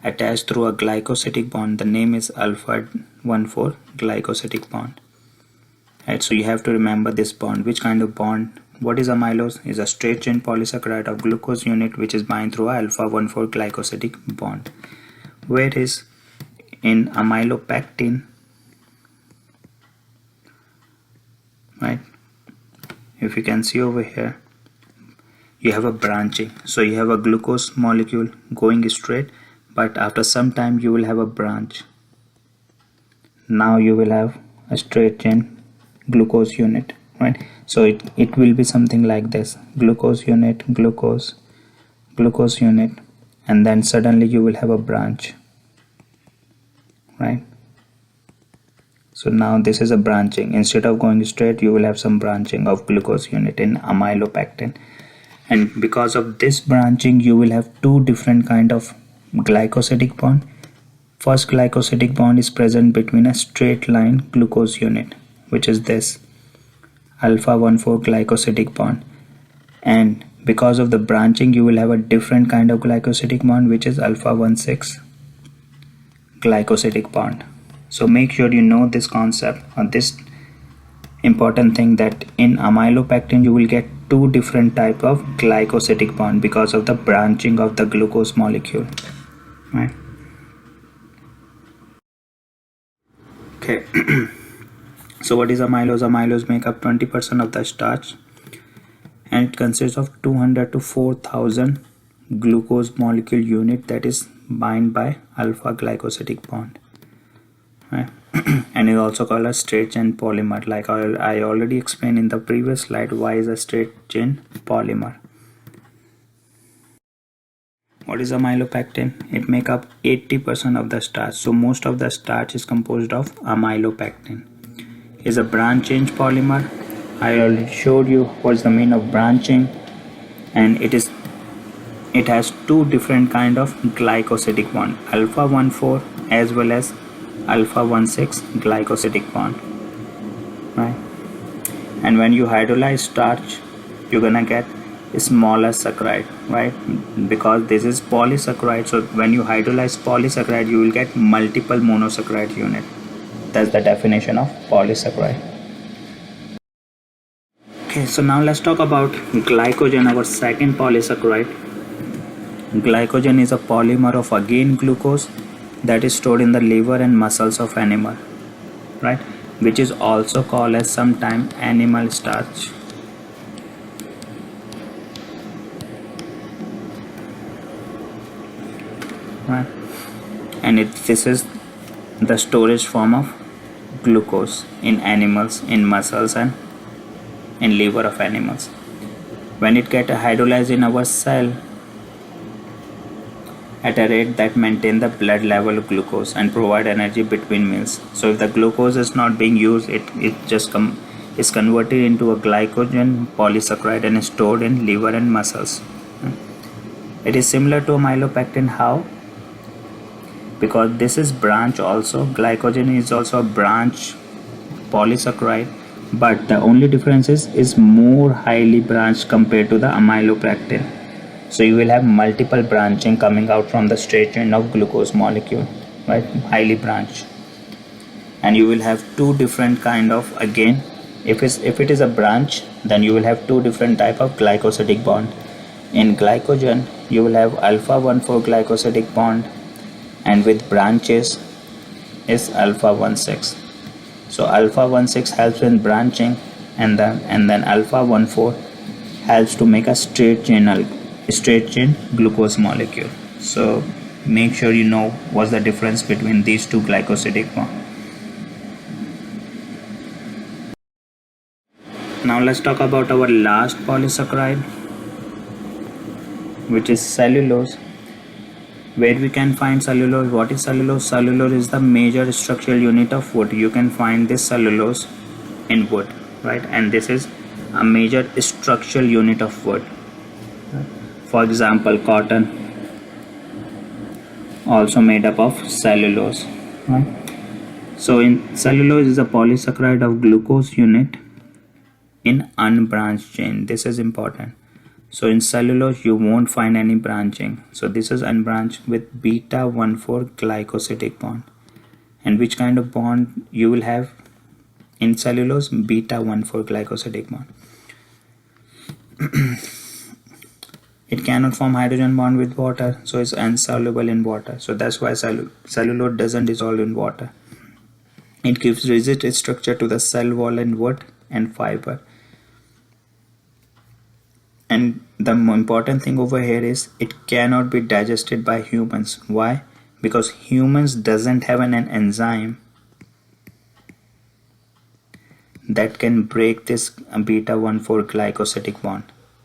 attached through a glycosidic bond. The name is alpha 1,4 glycosidic bond. Right, so you have to remember this bond. Which kind of bond? What is amylose? Is a straight chain polysaccharide of glucose unit which is bind through a alpha 1,4 glycosidic bond. Whereas in amylopectin, right, if you can see over here, you have a branching. So you have a glucose molecule going straight, but after some time you will have a branch. Now you will have a straight chain glucose unit, right? So it will be something like this: glucose unit, glucose unit, and then suddenly you will have a branch, right? So now this is a branching. Instead of going straight, you will have some branching of glucose unit in amylopectin. And because of this branching, you will have 2 different kind of glycosidic bond. First glycosidic bond is present between a straight line glucose unit, which is this alpha 1,4 glycosidic bond. And because of the branching, you will have a different kind of glycosidic bond, which is alpha 1,6 glycosidic bond. So make sure you know this concept or this important thing, that in amylopectin you will get 2 different type of glycosidic bond because of the branching of the glucose molecule. Right. Okay. So what is amylose? Amylose make up 20% of the starch, and it consists of 200 to 4,000 glucose molecule unit that is bind by alpha glycosidic bond. Right. And is also called a straight chain polymer. Like I already explained in the previous slide why is a straight chain polymer. What is amylopectin? It make up 80% of the starch. So most of the starch is composed of amylopectin. Is a branch chain polymer. I already showed you what's the meaning of branching, and it has 2 different kind of glycosidic bond, alpha 1,4 as well as alpha 1,6 glycosidic bond, right? And when you hydrolyze starch, you're gonna get a smaller saccharide, right? Because this is polysaccharide, so when you hydrolyze polysaccharide, you will get multiple monosaccharide unit. That's the definition of polysaccharide. Okay, so now let's talk about glycogen, our second polysaccharide. Glycogen is a polymer of again glucose that is stored in the liver and muscles of animal, right, which is also called as sometime animal starch. Right, and this is the storage form of glucose in animals, in muscles, and in liver of animals. When it get hydrolyzed in our cell at a rate that maintain the blood level of glucose and provide energy between meals. So if the glucose is not being used, it just is converted into a glycogen polysaccharide and stored in liver and muscles. It is similar to amylopectin. How? Because this is branch also. Glycogen is also a branch polysaccharide, but the only difference is more highly branched compared to the amylopectin. So you will have multiple branching coming out from the straight chain of glucose molecule, right, highly branched. And you will have two different kind of, again, if it is a branch, then you will have two different type of glycosidic bond. In glycogen you will have alpha 1,4 glycosidic bond, and with branches is alpha 1,6. So alpha 1,6 helps in branching, and then alpha 1,4 helps to make a straight chain glucose molecule. So make sure you know what's the difference between these two glycosidic bonds. Now let's talk about our last polysaccharide, which is cellulose. Where we can find cellulose? What is cellulose? Cellulose is the major structural unit of wood. You can find this cellulose in wood, right? And this is a major structural unit of wood. For example, cotton also made up of cellulose, right? So in cellulose is a polysaccharide of glucose unit in unbranched chain. This is important. So in cellulose you won't find any branching. So this is unbranched with beta 1,4 glycosidic bond. And which kind of bond you will have in cellulose? Beta 1,4 glycosidic bond. It cannot form hydrogen bond with water, so it's insoluble in water. So that's why cellulose doesn't dissolve in water. It gives rigid structure to the cell wall in wood and fiber. And the important thing over here is it cannot be digested by humans. Why? Because humans doesn't have an enzyme that can break this beta 1,4 glycosidic bond.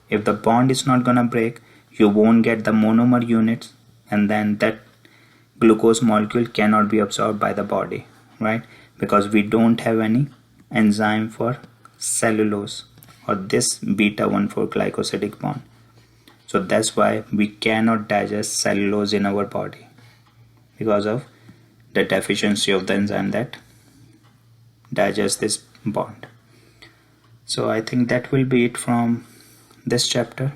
If the bond is not gonna break, you won't get the monomer units, and then that glucose molecule cannot be absorbed by the body, right? Because we don't have any enzyme for cellulose or this beta 1,4 glycosidic bond. So that's why we cannot digest cellulose in our body, because of the deficiency of the enzyme that digests this bond. So I think that will be it from this chapter.